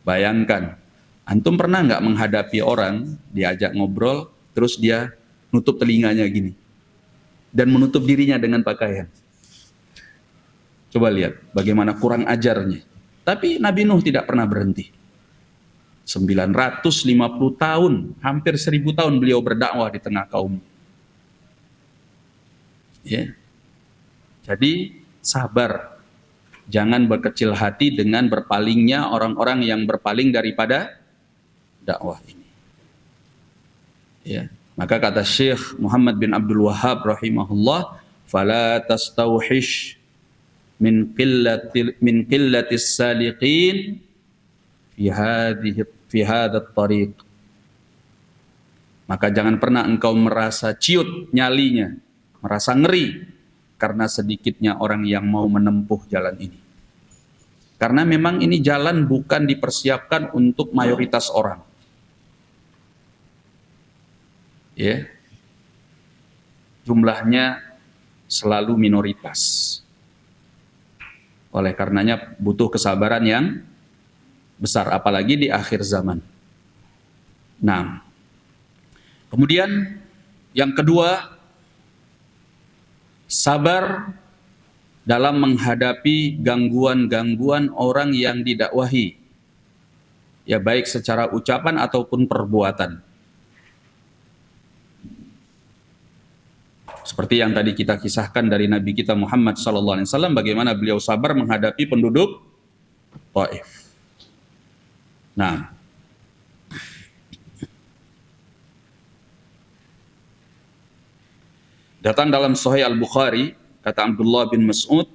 Bayangkan, antum pernah nggak menghadapi orang diajak ngobrol terus dia nutup telinganya gini dan menutup dirinya dengan pakaian? Coba lihat bagaimana kurang ajarnya. Tapi Nabi Nuh tidak pernah berhenti. 950 tahun, hampir 1000 tahun beliau berdakwah di tengah kaum. Ya. Jadi sabar. Jangan berkecil hati dengan berpalingnya orang-orang yang berpaling daripada dakwah ini. Ya. Maka kata Syekh Muhammad bin Abdul Wahhab rahimahullah, fala tastauhish min qillatis saliqin fi hadzal tariq. Maka jangan pernah engkau merasa ciut nyalinya, merasa ngeri karena sedikitnya orang yang mau menempuh jalan ini. Karena memang ini jalan bukan dipersiapkan untuk mayoritas orang. Ya. Jumlahnya selalu minoritas. Oleh karenanya butuh kesabaran yang besar, apalagi di akhir zaman. Nah, kemudian yang kedua, sabar dalam menghadapi gangguan-gangguan orang yang didakwahi, ya baik secara ucapan ataupun perbuatan. Seperti yang tadi kita kisahkan dari Nabi kita Muhammad SAW, bagaimana beliau sabar menghadapi penduduk Taif. Nah, datang dalam Sahih Al-Bukhari, kata Abdullah bin Mas'ud,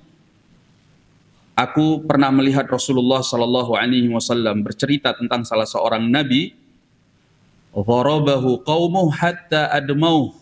aku pernah melihat Rasulullah SAW bercerita tentang salah seorang nabi, gharabahu qaumuh hatta admauh,